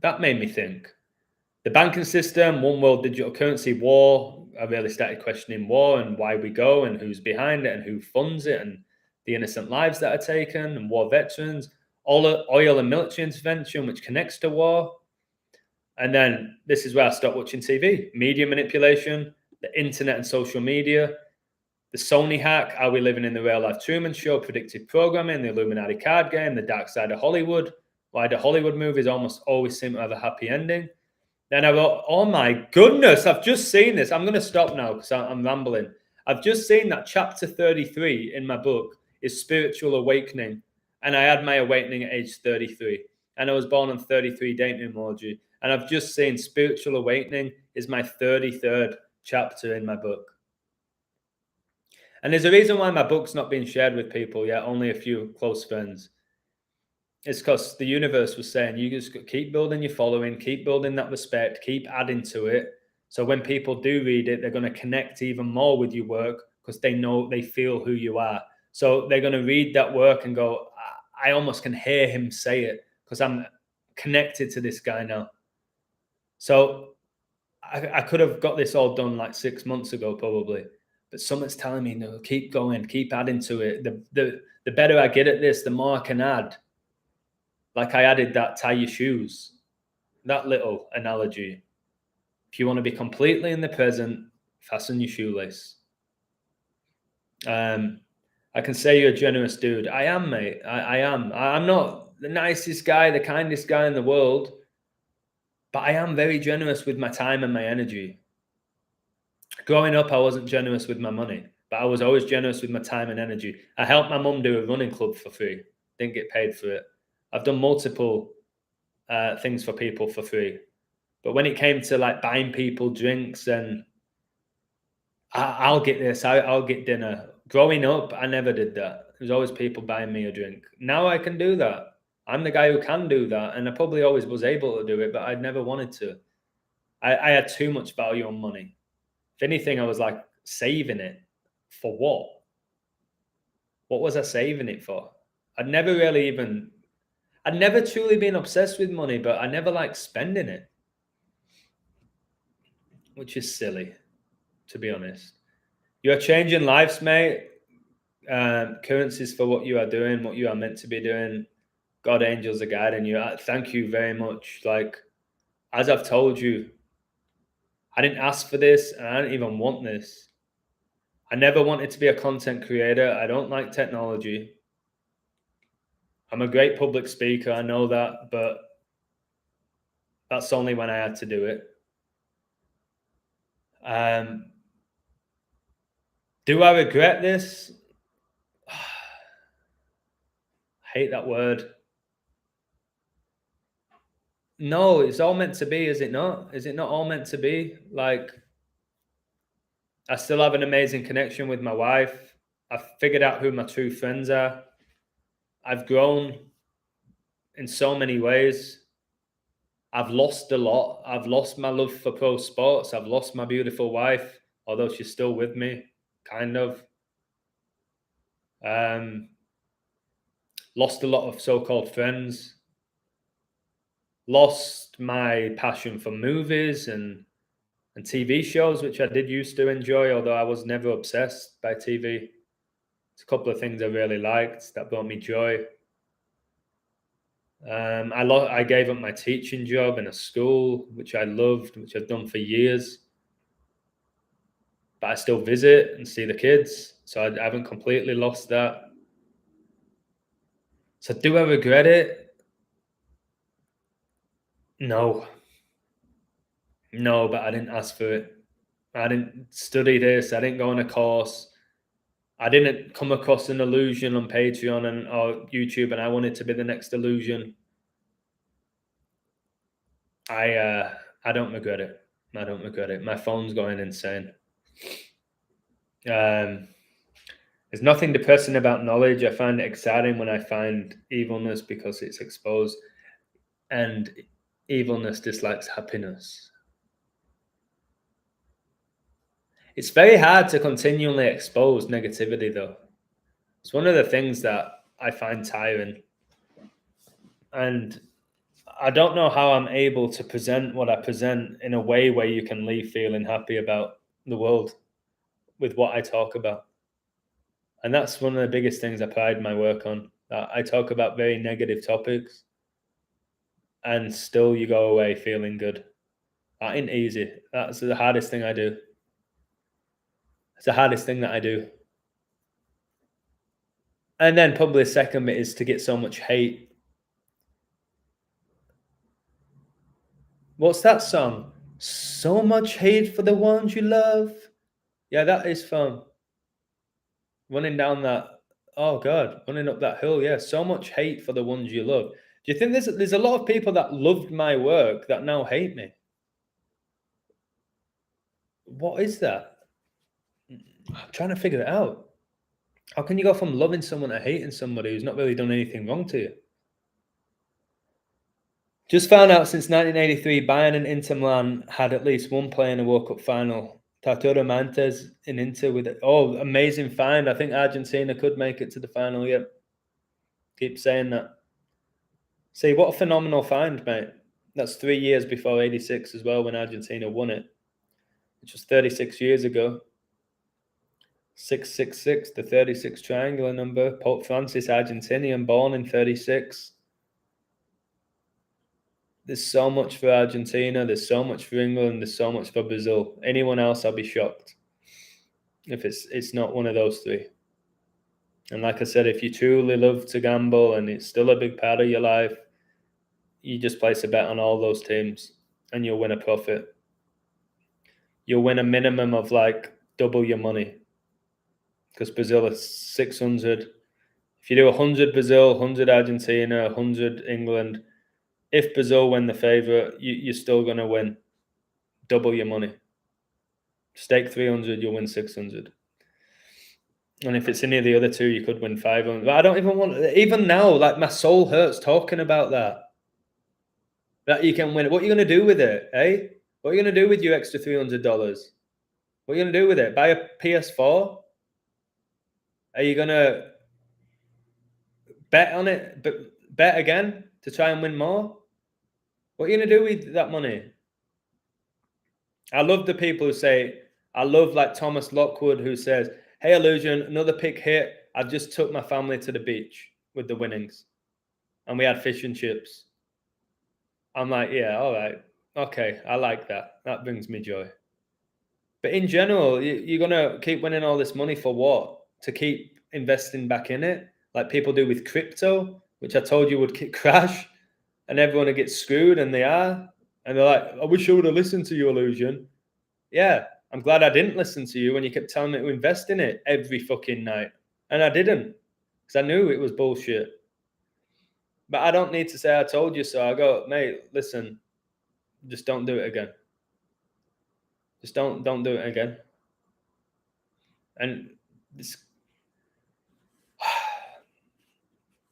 S1: That made me think. The banking system, one world digital currency, war. I really started questioning war and why we go and who's behind it and who funds it and the innocent lives that are taken and war veterans, oil and military intervention, which connects to war. And then this is where I stopped watching TV, media manipulation, the internet and social media, the Sony hack, Are We Living in the Real Life Truman Show, predictive programming, the Illuminati card game, the dark side of Hollywood, why the Hollywood movies almost always seem to have a happy ending. Then I wrote, oh my goodness, I've just seen this. I'm going to stop now because I'm rambling. I've just seen that chapter 33 in my book is spiritual awakening. And I had my awakening at age 33. And I was born on 33 day numerology. And I've just seen spiritual awakening is my 33rd chapter in my book. And there's a reason why my book's not being shared with people yet, only a few close friends. It's because the universe was saying, you just keep building your following, keep building that respect, keep adding to it. So when people do read it, they're going to connect even more with your work because they know, they feel who you are. So they're going to read that work and go, I almost can hear him say it because I'm connected to this guy now. So I could have got this all done like 6 months ago, probably. But someone's telling me, no, keep going, keep adding to it. The better I get at this, the more I can add. Like I added that tie your shoes, that little analogy. If you want to be completely in the present, fasten your shoelace. I can say you're a generous dude. I am, mate. I am. I'm not the nicest guy, the kindest guy in the world, but I am very generous with my time and my energy. Growing up, I wasn't generous with my money, but I was always generous with my time and energy. I helped my mum do a running club for free. Didn't get paid for it. I've done multiple things for people for free. But when it came to like buying people drinks and I'll get this, I'll get dinner. Growing up, I never did that. There's always people buying me a drink. Now I can do that. I'm the guy who can do that. And I probably always was able to do it, but I never wanted to. I had too much value on money. If anything, I was like saving it for what? What was I saving it for? I'd never truly been obsessed with money, but I never liked spending it, which is silly, to be honest. You're changing lives, mate. Currencies for what you are doing, what you are meant to be doing. God, angels are guiding you. Thank you very much. Like, as I've told you, I didn't ask for this and I didn't even want this. I never wanted to be a content creator. I don't like technology. I'm a great public speaker. I know that, but that's only when I had to do it. Do I regret this? I hate that word. No, it's all meant to be, is it not? Is it not all meant to be? Like, I still have an amazing connection with my wife. I've figured out who my true friends are. I've grown in so many ways. I've lost a lot. I've lost my love for pro sports. I've lost my beautiful wife, although she's still with me, kind of. Lost a lot of so-called friends. Lost my passion for movies and TV shows, which I did used to enjoy, although I was never obsessed by TV. It's a couple of things I really liked that brought me joy. I gave up my teaching job in a school, which I loved, which I've done for years. But I still visit and see the kids, so I haven't completely lost that. So do I regret it? No. No, but I didn't ask for it. I didn't study this. I didn't go on a course. I didn't come across an illusion on Patreon or YouTube, and I wanted to be the next illusion. I don't regret it. I don't regret it. My phone's going insane. There's nothing depressing about knowledge. I find it exciting when I find evilness because it's exposed, and evilness dislikes happiness. It's very hard to continually expose negativity, though. It's one of the things that I find tiring. And I don't know how I'm able to present what I present in a way where you can leave feeling happy about the world with what I talk about. And that's one of the biggest things I pride my work on. I talk about very negative topics and still you go away feeling good. That ain't easy. That's the hardest thing I do. It's the hardest thing that I do. And then probably the second bit is to get so much hate. What's that song? So much hate for the ones you love. Yeah, that is fun. Running down that, oh God, running up that hill. Yeah, so much hate for the ones you love. Do you think there's a lot of people that loved my work that now hate me? What is that? I'm trying to figure it out. How can you go from loving someone to hating somebody who's not really done anything wrong to you? Just found out since 1983, Bayern and Inter Milan had at least one player in a World Cup final. Tarturo Mantes in Inter with it. Oh, amazing find. I think Argentina could make it to the final. Yep. Keep saying that. See, what a phenomenal find, mate. That's 3 years before 86 as well when Argentina won it, which was 36 years ago. 666, the 36 triangular number. Pope Francis, Argentinian, born in 36. There's so much for Argentina. There's so much for England. There's so much for Brazil. Anyone else, I'll be shocked if it's not one of those three. And like I said, if you truly love to gamble and it's still a big part of your life, you just place a bet on all those teams and you'll win a profit. You'll win a minimum of like double your money because Brazil is 600. If you do 100 Brazil, 100 Argentina, 100 England, if Brazil win the favourite, you're still going to win double your money. Stake 300, you'll win 600. And if it's any of the other two, you could win 500. But I don't even want, even now, like my soul hurts talking about that. That you can win. What are you going to do with it, eh? What are you going to do with your extra $300? What are you going to do with it? Buy a PS4? Are you going to bet on it, but bet again to try and win more? What are you going to do with that money? I love the people who say, I love like Thomas Lockwood who says, hey, Illusion, another pick hit. I just took my family to the beach with the winnings and we had fish and chips. I'm like, yeah, all right. Okay, I like that. That brings me joy. But in general, you're going to keep winning all this money for what? To keep investing back in it? Like people do with crypto, which I told you would crash and everyone would get screwed, and they are. And they're like, I wish I would have listened to you, Illusion. Yeah, I'm glad I didn't listen to you when you kept telling me to invest in it every fucking night. And I didn't because I knew it was bullshit. But I don't need to say I told you so. I go, mate, listen, just don't do it again. Just don't do it again. And this,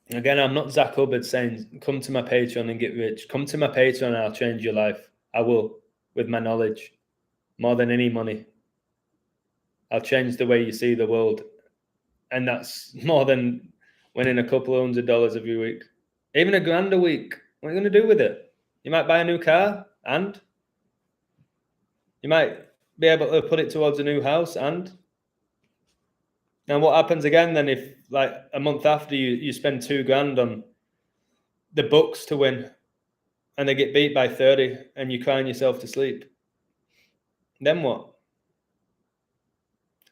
S1: again, I'm not Zach Hubbard saying, come to my Patreon and get rich. Come to my Patreon and I'll change your life. I will, with my knowledge, more than any money. I'll change the way you see the world. And that's more than winning a couple of $100 every week. Even $1,000 a week. What are you going to do with it? You might buy a new car and you might be able to put it towards a new house and what happens again then if like a month after you spend $2,000 on the Bucks to win and they get beat by 30 and you're crying yourself to sleep? Then what?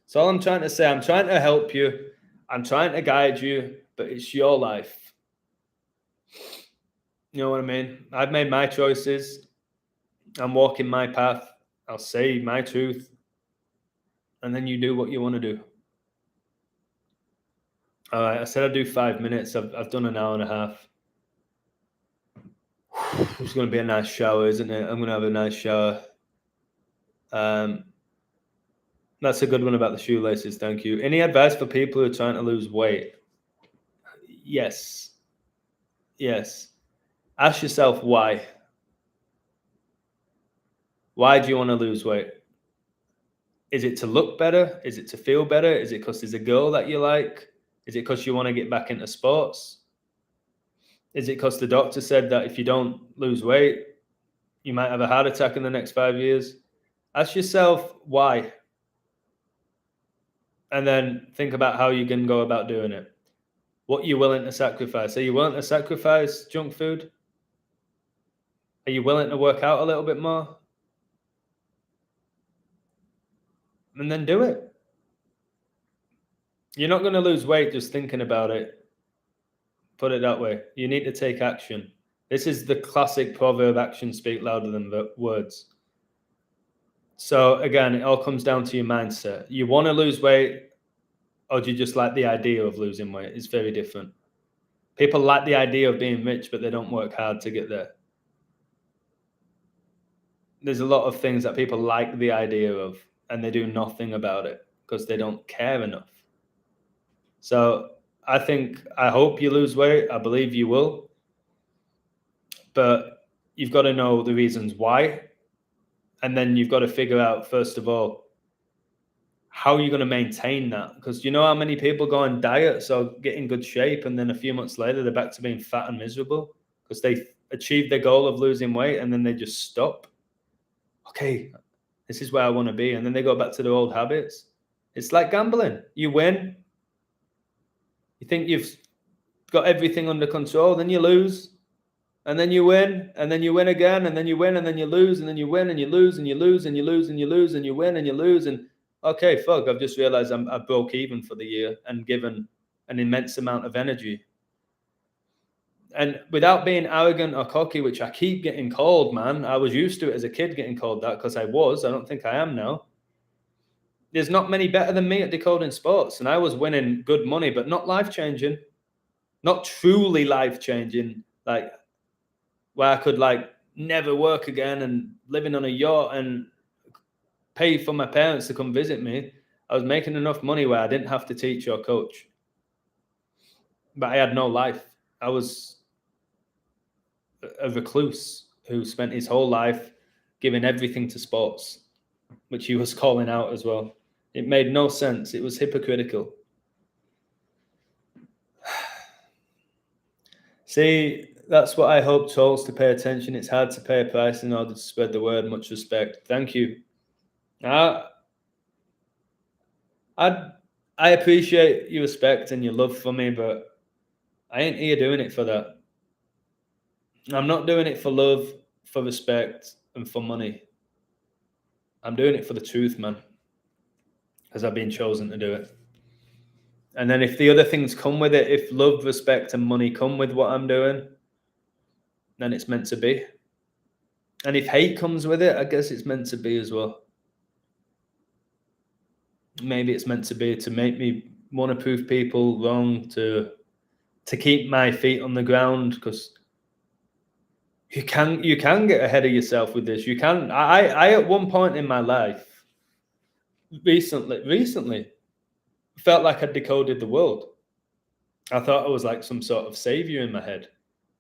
S1: That's all I'm trying to say. I'm trying to help you. I'm trying to guide you, but it's your life. You know what I mean? I've made my choices. I'm walking my path. I'll say my truth. And then you do what you want to do. All right. I said I'd do 5 minutes. I've done an hour and a half. It's going to be a nice shower, isn't it? I'm going to have a nice shower. That's a good one about the shoelaces. Thank you. Any advice for people who are trying to lose weight? Yes. Ask yourself why. Why do you want to lose weight? Is it to look better? Is it to feel better? Is it because there's a girl that you like? Is it because you want to get back into sports? Is it because the doctor said that if you don't lose weight, you might have a heart attack in the next 5 years? Ask yourself why, and then think about how you can go about doing it. What you're willing to sacrifice. Are you willing to sacrifice junk food? Are you willing to work out a little bit more? And then do it. You're not going to lose weight just thinking about it. Put it that way. You need to take action. This is the classic proverb, actions speak louder than words. So again, it all comes down to your mindset. You want to lose weight, or do you just like the idea of losing weight? It's very different. People like the idea of being rich, but they don't work hard to get there. There's a lot of things that people like the idea of, and they do nothing about it because they don't care enough. So I hope you lose weight. I believe you will. But you've got to know the reasons why. And then you've got to figure out, first of all, how you're going to maintain that. Because you know how many people go on diets or get in good shape, and then a few months later, they're back to being fat and miserable because they achieved their goal of losing weight and then they just stop. Okay, this is where I want to be. And then they go back to their old habits. It's like gambling. You win. You think you've got everything under control, then you lose. And then you win, and then you win again, and then you win, and then you lose, and then you win, and you lose, and you lose, and you lose, and you lose, and you win, and you lose. And okay, fuck, I've just realized I broke even for the year and given an immense amount of energy. And without being arrogant or cocky, which I keep getting called, man, I was used to it as a kid getting called that because I don't think I am now. There's not many better than me at decoding sports, and I was winning good money, but not life-changing, not truly life-changing, like where I could like never work again and living on a yacht and pay for my parents to come visit me. I was making enough money where I didn't have to teach or coach, but I had no life. I was a recluse who spent his whole life giving everything to sports, which he was calling out as well. It made no sense. It was hypocritical. See, that's what I hope trolls to pay attention. It's hard to pay a price in order to spread the word. Much respect. Thank you. I appreciate your respect and your love for me, but I ain't here doing it for that. I'm not doing it for love, for respect, and for money. I'm doing it for the truth, man, because I've been chosen to do it. And then if the other things come with it, if love, respect, and money come with what I'm doing, then it's meant to be. And if hate comes with it, I guess it's meant to be as well. Maybe it's meant to be to make me want to prove people wrong, to keep my feet on the ground, because you can get ahead of yourself with this. You can. I at one point in my life, recently, felt like I decoded the world. I thought I was like some sort of savior in my head.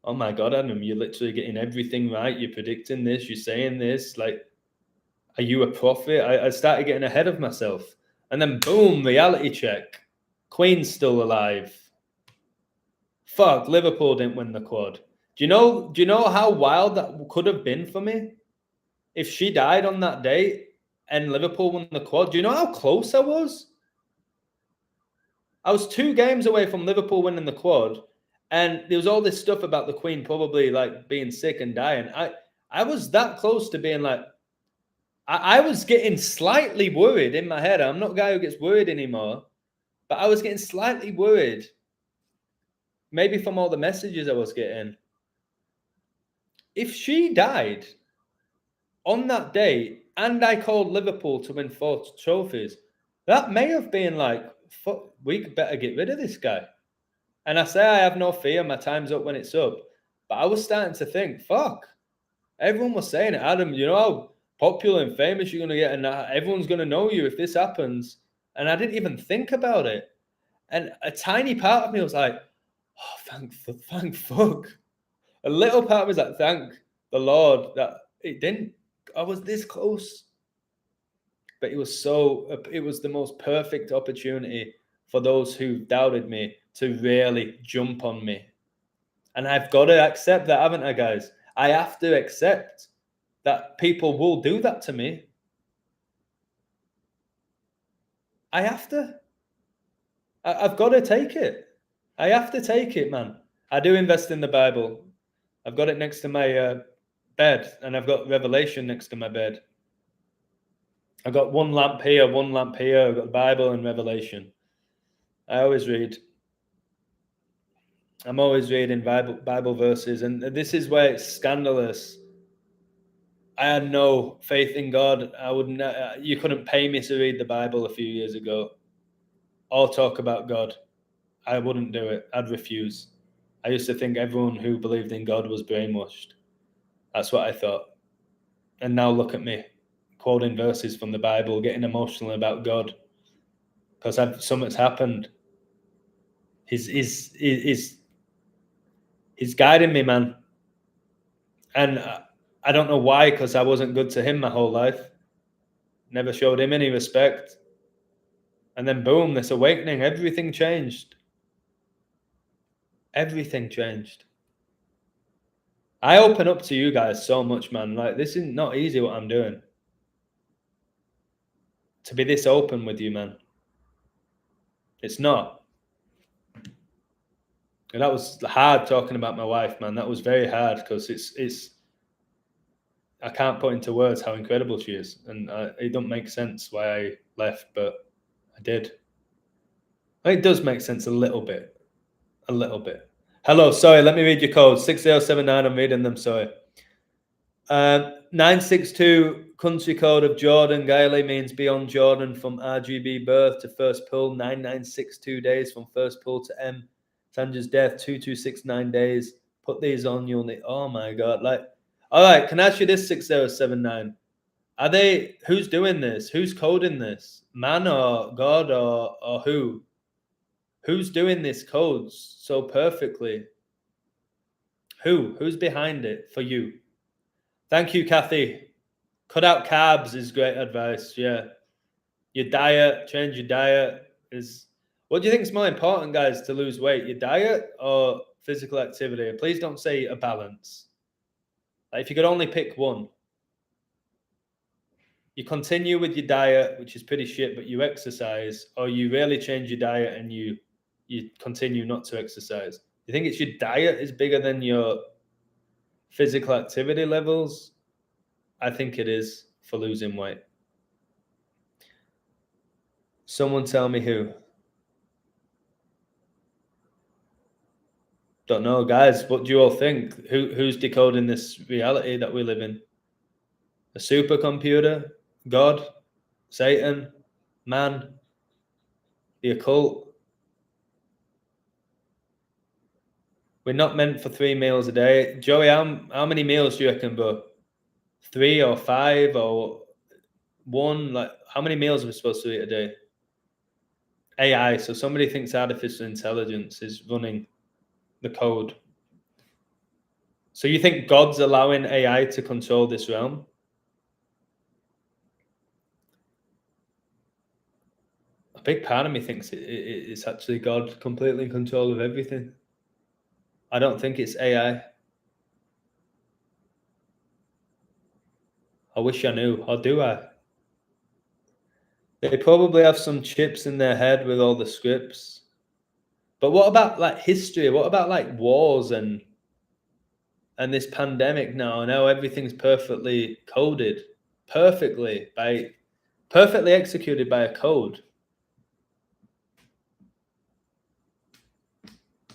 S1: Oh my God, Adam, you're literally getting everything right. You're predicting this. You're saying this. Like, are you a prophet? I started getting ahead of myself. And then boom, reality check. Queen's still alive. Fuck, Liverpool didn't win the quad. Do you know how wild that could have been for me? If she died on that day and Liverpool won the quad, do you know how close I was? I was 2 games away from Liverpool winning the quad, and there was all this stuff about the Queen probably like being sick and dying. I was that close to being like, I was getting slightly worried in my head. I'm not a guy who gets worried anymore, but I was getting slightly worried. Maybe from all the messages I was getting. If she died on that day and I called Liverpool to win 4 trophies, that may have been like, fuck, we better get rid of this guy. And I say I have no fear, my time's up when it's up. But I was starting to think, fuck. Everyone was saying it, Adam, you know how popular and famous you're going to get, and everyone's going to know you if this happens. And I didn't even think about it. And a tiny part of me was like, oh, thank fuck. A little part was like, thank the Lord that it didn't. I was this close. But it was the most perfect opportunity for those who doubted me to really jump on me. And I've got to accept that, haven't I, guys? I have to accept that people will do that to me. I have to. I've got to take it. I have to take it, man. I do invest in the Bible. I've got it next to my bed, and I've got Revelation next to my bed. I've got one lamp here, one lamp here. I've got the Bible and Revelation. I always read. I'm always reading Bible verses, and this is where it's scandalous. I had no faith in God. I wouldn't. You couldn't pay me to read the Bible a few years ago, or talk about God. I wouldn't do it. I'd refuse. I used to think everyone who believed in God was brainwashed. That's what I thought. And now look at me, quoting verses from the Bible, getting emotional about God, because something's happened. He's guiding me, man. And I don't know why, because I wasn't good to him my whole life. Never showed him any respect. And then boom, this awakening, everything changed. Everything changed. I open up to you guys so much, man. Like, this is not easy what I'm doing. To be this open with you, man. It's not. And that was hard talking about my wife, man. That was very hard, because it's I can't put into words how incredible she is. And it don't make sense why I left, but I did. It does make sense a little bit. A little bit. Hello, sorry, let me read your code. 6079, I'm reading them, sorry. 962 country code of Jordan. Gailey means beyond Jordan from RGB birth to first pull. 9962 days from first pull to M. Tanja's death, 2269 days. Put these on, you'll need. Oh my God. Like, all right, can I ask you this, 6079? Are they, who's doing this? Who's coding this? Man or God or who? Who's doing this codes so perfectly? Who's behind it for you? Thank you, Kathy. Cut out carbs is great advice. Yeah. Your diet, change your diet is. What do you think is more important, guys, to lose weight? Your diet or physical activity? And please don't say a balance. Like, if you could only pick one, you continue with your diet, which is pretty shit, but you exercise, or you really change your diet and you continue not to exercise. You think it's your diet is bigger than your physical activity levels? I think it is for losing weight. Someone tell me who. Don't know, guys. What do you all think? Who's decoding this reality that we live in? A supercomputer? God? Satan? Man? The occult? We're not meant for 3 meals a day. Joey, how many meals do you reckon, bro? 3 or 5 or 1? Like, how many meals are we supposed to eat a day? AI. So somebody thinks artificial intelligence is running the code. So you think God's allowing AI to control this realm? A big part of me thinks it's actually God completely in control of everything. I don't think it's AI. I wish I knew. Or do I? They probably have some chips in their head with all the scripts. But what about like history? What about like wars and this pandemic now? Now everything's perfectly coded, perfectly executed by a code.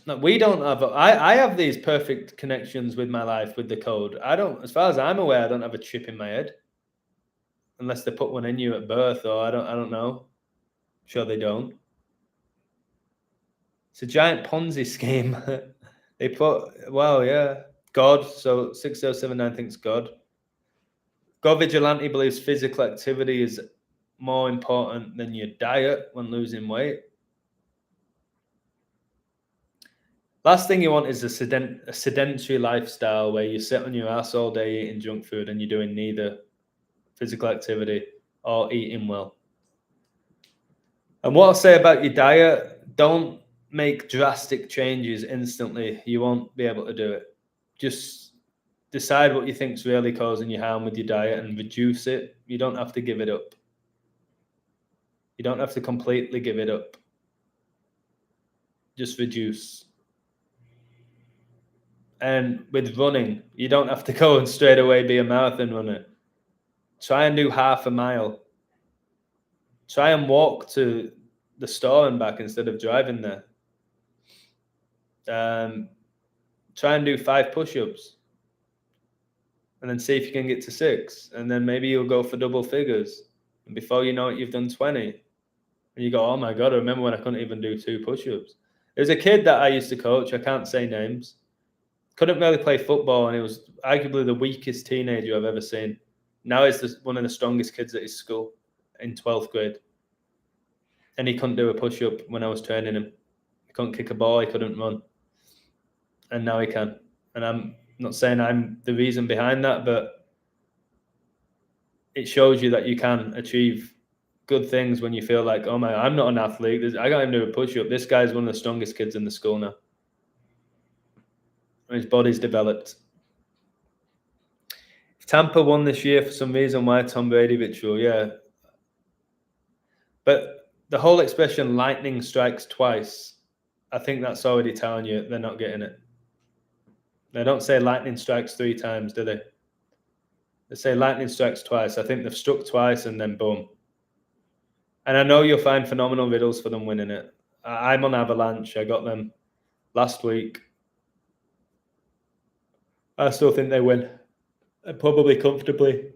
S1: No, we don't have. I have these perfect connections with my life with the code. I don't, as far as I'm aware, I don't have a chip in my head, unless they put one in you at birth, or I don't know. Sure, they don't. It's a giant Ponzi scheme. They put, well, yeah, God. So 6079 thinks God. God Vigilante believes physical activity is more important than your diet when losing weight. Last thing you want is a sedentary lifestyle where you sit on your ass all day eating junk food and you're doing neither physical activity or eating well. And what I'll say about your diet, don't make drastic changes instantly, you won't be able to do it. Just decide what you think's really causing you harm with your diet and reduce it. You don't have to give it up. You don't have to completely give it up. Just reduce. And with running, you don't have to go and straight away be a marathon runner. Try and do half a mile. Try and walk to the store and back instead of driving there. Try and do 5 push-ups. And then see if you can get to 6. And then maybe you'll go for double figures. And before you know it, you've done 20. And you go, oh my God, I remember when I couldn't even do 2 push-ups. There's a kid that I used to coach, I can't say names, couldn't really play football, and he was arguably the weakest teenager I've ever seen. Now he's one of the strongest kids at his school in 12th grade. And he couldn't do a push-up when I was training him. He couldn't kick a ball, he couldn't run. And now he can. And I'm not saying I'm the reason behind that, but it shows you that you can achieve good things when you feel like, oh my, I'm not an athlete. I can't even do a push-up. This guy's one of the strongest kids in the school now. His body's developed. If Tampa won this year for some reason, why Tom Brady ritual? Yeah. But the whole expression lightning strikes twice, I think that's already telling you they're not getting it. They don't say lightning strikes 3 times, do they? They say lightning strikes twice. I think they've struck twice and then boom. And I know you'll find phenomenal riddles for them winning it. I'm on Avalanche. I got them last week. I still think they win. And probably comfortably.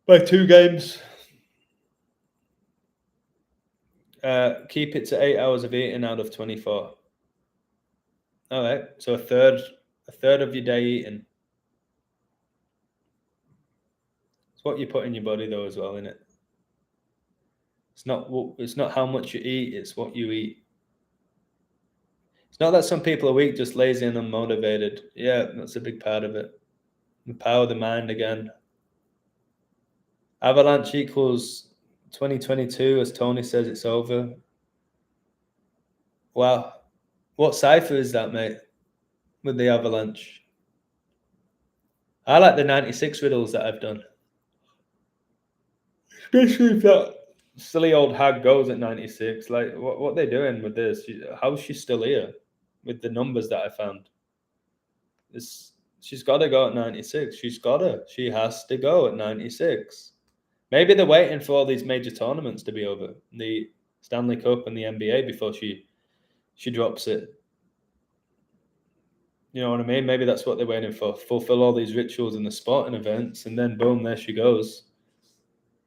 S1: By 2 games. Keep it to 8 hours of eating out of 24. All right. So a third of your day eating. It's what you put in your body though as well, isn't it? It's not how much you eat, it's what you eat. It's not that some people are weak, just lazy and unmotivated. Yeah, that's a big part of it. Empower the mind again. Avalanche equals 2022, as Tony says, it's over. Wow. What cipher is that, mate, with the Avalanche? I like the 96 riddles that I've done. Especially if that silly old hag goes at 96. Like, what are they doing with this? How is she still here with the numbers that I found? She's got to go at 96. She has to go at 96. Maybe they're waiting for all these major tournaments to be over, the Stanley Cup and the NBA, before she drops it. You know what I mean? Maybe that's what they're waiting for. Fulfill all these rituals in the sporting events, and then boom, there she goes.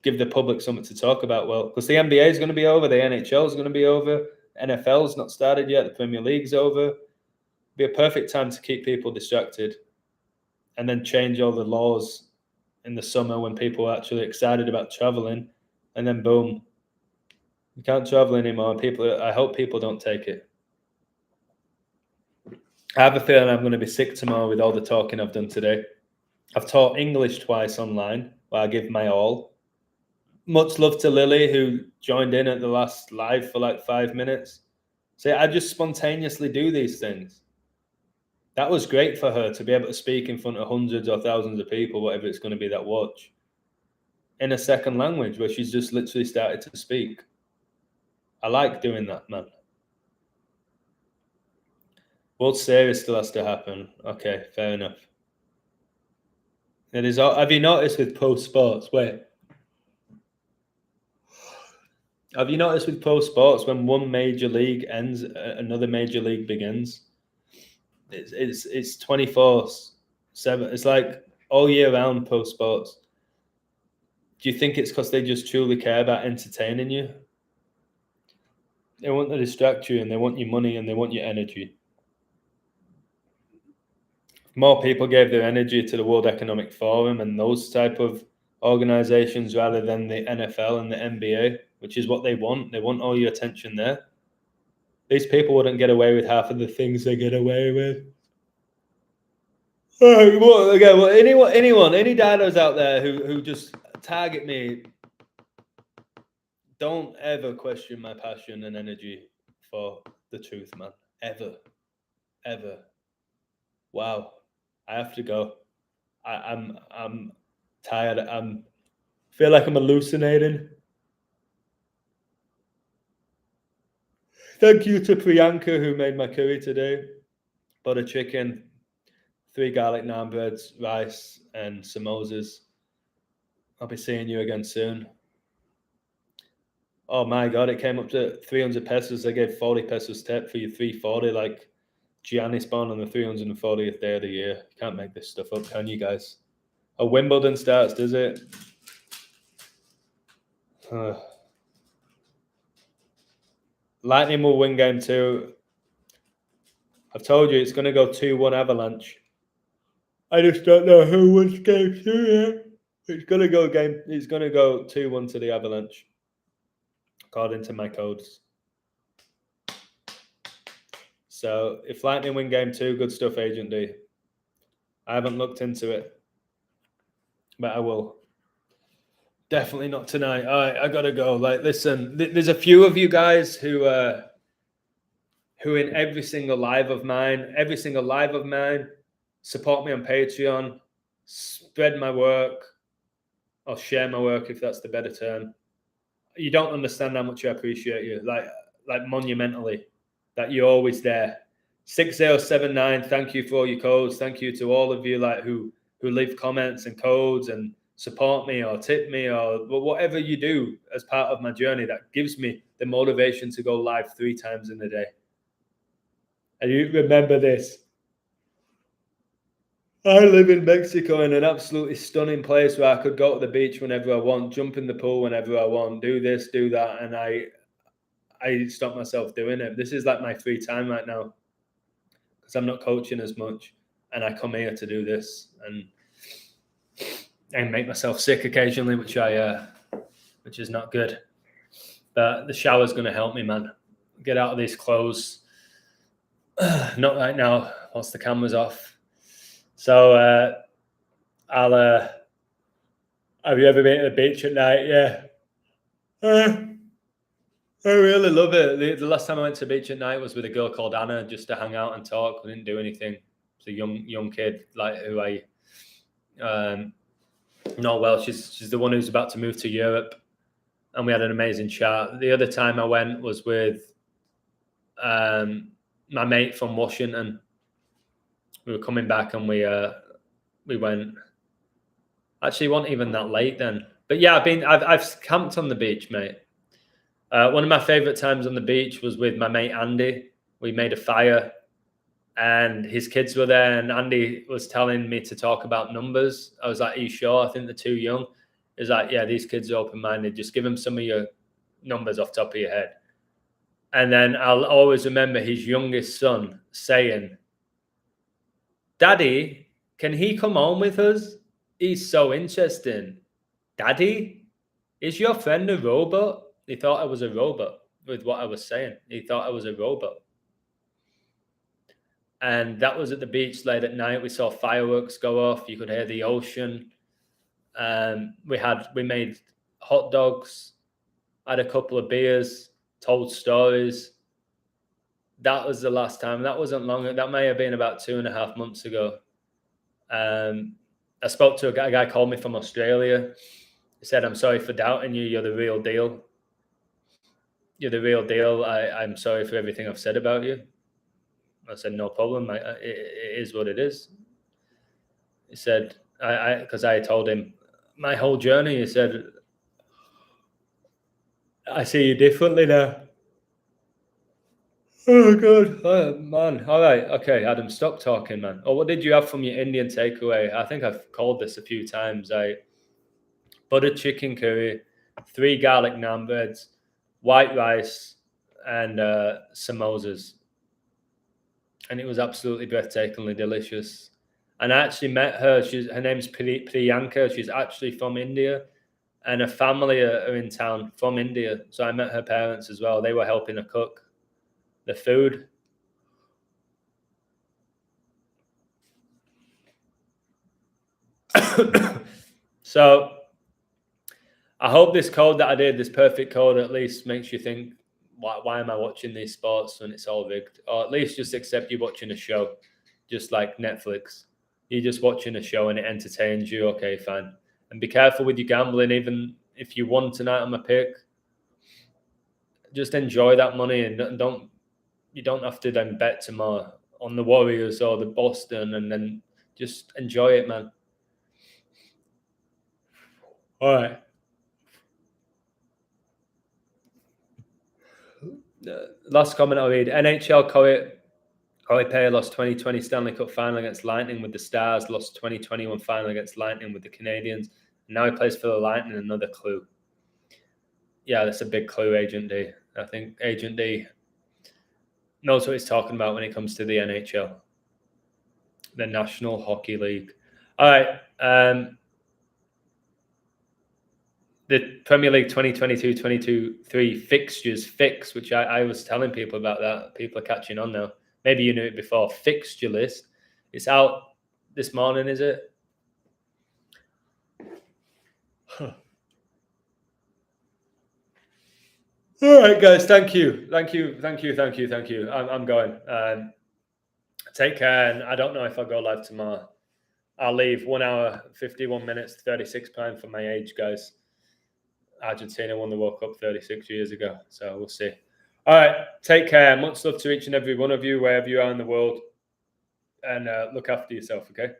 S1: Give the public something to talk about. Well, because the NBA is going to be over, the NHL is going to be over, NFL's not started yet, the Premier League's over. Be a perfect time to keep people distracted, and then change all the laws in the summer when people are actually excited about traveling, and then boom, you can't travel anymore. I hope people don't take it. I have a feeling I'm going to be sick tomorrow with all the talking I've done today. I've taught English twice online, where I give my all. Much love to Lily, who joined in at the last live for like 5 minutes. See, I just spontaneously do these things. That was great for her to be able to speak in front of hundreds or thousands of people, whatever it's going to be that watch, in a second language where she's just literally started to speak. I like doing that, man. World Series still has to happen. Okay, fair enough. It is. Have you noticed with pro sports? Have you noticed with pro sports, when one major league ends, another major league begins? It's 24/7. It's like all year round pro sports. Do you think it's because they just truly care about entertaining you? They want to distract you, and they want your money, and they want your energy. More people gave their energy to the World Economic Forum and those type of organizations rather than the NFL and the NBA, which is what they want. They want all your attention there. These people wouldn't get away with half of the things they get away with. Any dinos out there who just target me, don't ever question my passion and energy for the truth, man. Ever. Wow. I have to go. I'm tired. Feel like I'm hallucinating. Thank you to Priyanka who made my curry today. Butter chicken, 3 garlic naan breads, rice, and samosas. I'll be seeing you again soon. Oh my god, it came up to 300 pesos. I gave 40 pesos tip for your 340, like Giannis born on the 340th day of the year. You can't make this stuff up, can you guys? Oh, Wimbledon starts, does it? Lightning will win game 2. I've told you it's going to go 2-1 Avalanche. I just don't know who wins game 2 yet. It's going to go 2-1 to the Avalanche, according to my codes. So if Lightning win game 2, good stuff, Agent D. I haven't looked into it, but I will. Definitely not tonight. All right, I gotta go. Like, listen, there's a few of you guys who in every single live of mine, support me on Patreon, spread my work, or share my work if that's the better term. You don't understand how much I appreciate you, like monumentally, that you're always there. 6079, thank you for all your codes. Thank you to all of you who leave comments and codes and support me or tip me or whatever you do as part of my journey. That gives me the motivation to go live 3 times in a day. And you remember this. I live in Mexico in an absolutely stunning place where I could go to the beach whenever I want, jump in the pool whenever I want, do this, do that, and I stop myself doing it. This is like my free time right now because I'm not coaching as much, and I come here to do this and make myself sick occasionally, which is not good. But the shower's going to help me, man. Get out of these clothes. Not right now, once the camera's off. So have you ever been to the beach at night? Yeah. I really love it. The last time I went to the beach at night was with a girl called Anna, just to hang out and talk. We didn't do anything. It's a young kid, who I know well. She's the one who's about to move to Europe, and we had an amazing chat. The other time I went was with my mate from Washington. We were coming back, and we went. Actually, it wasn't even that late then. But yeah, I've camped on the beach, mate. One of my favorite times on the beach was with my mate Andy. We made a fire, and his kids were there. And Andy was telling me to talk about numbers. I was like, "Are you sure? I think they're too young." He's like, "Yeah, these kids are open-minded. Just give them some of your numbers off the top of your head." And then I'll always remember his youngest son saying, "Daddy, can he come home with us? He's so interesting." "Daddy, is your friend a robot?" He thought I was a robot with what I was saying. He thought I was a robot. And that was at the beach late at night. We saw fireworks go off. You could hear the ocean. We made hot dogs, had a couple of beers, told stories. That was the last time. That wasn't long. That may have been about 2.5 months ago. I spoke to a guy called me from Australia. He said, "I'm sorry for doubting you. You're the real deal. You're the real deal. I'm sorry for everything I've said about you." I said, "No problem. It is what it is." He said, because I told him my whole journey. He said, "I see you differently now." Oh, God. Oh, man. All right. Okay, Adam, stop talking, man. Oh, what did you have from your Indian takeaway? I think I've called this a few times. Butter chicken curry, 3 garlic naan breads, white rice, and samosas. And it was absolutely breathtakingly delicious. And I actually met her. Her name's Priyanka. She's actually from India. And her family are in town from India. So I met her parents as well. They were helping her cook the food. So I hope this code that I did, this perfect code, at least makes you think why am I watching these sports when it's all rigged? Or at least just accept you're watching a show, just like Netflix. You're just watching a show and it entertains you. Okay, fine. And be careful with your gambling. Even if you won tonight on my pick, just enjoy that money and don't you don't have to then bet tomorrow on the Warriors or the Boston, and then just enjoy it, man. All right. Last comment I'll read. NHL Corey Perry lost 2020 Stanley Cup final against Lightning with the Stars, lost 2021 final against Lightning with the Canadians. And now he plays for the Lightning, another clue. Yeah, that's a big clue, Agent D. I think Agent D knows what he's talking about when it comes to the NHL, the National Hockey League. All right. The Premier League 2022-23 fixtures fix, which I was telling people about that. People are catching on now. Maybe you knew it before. Fixture list. It's out this morning, is it? Huh. All right, guys. Thank you. I'm going. Take care, and I don't know if I'll go live tomorrow. I'll leave 1 hour, 51 minutes, 36 pounds for my age, guys. Argentina won the World Cup 36 years ago, so we'll see. All right, take care. Much love to each and every one of you, wherever you are in the world, and look after yourself, okay?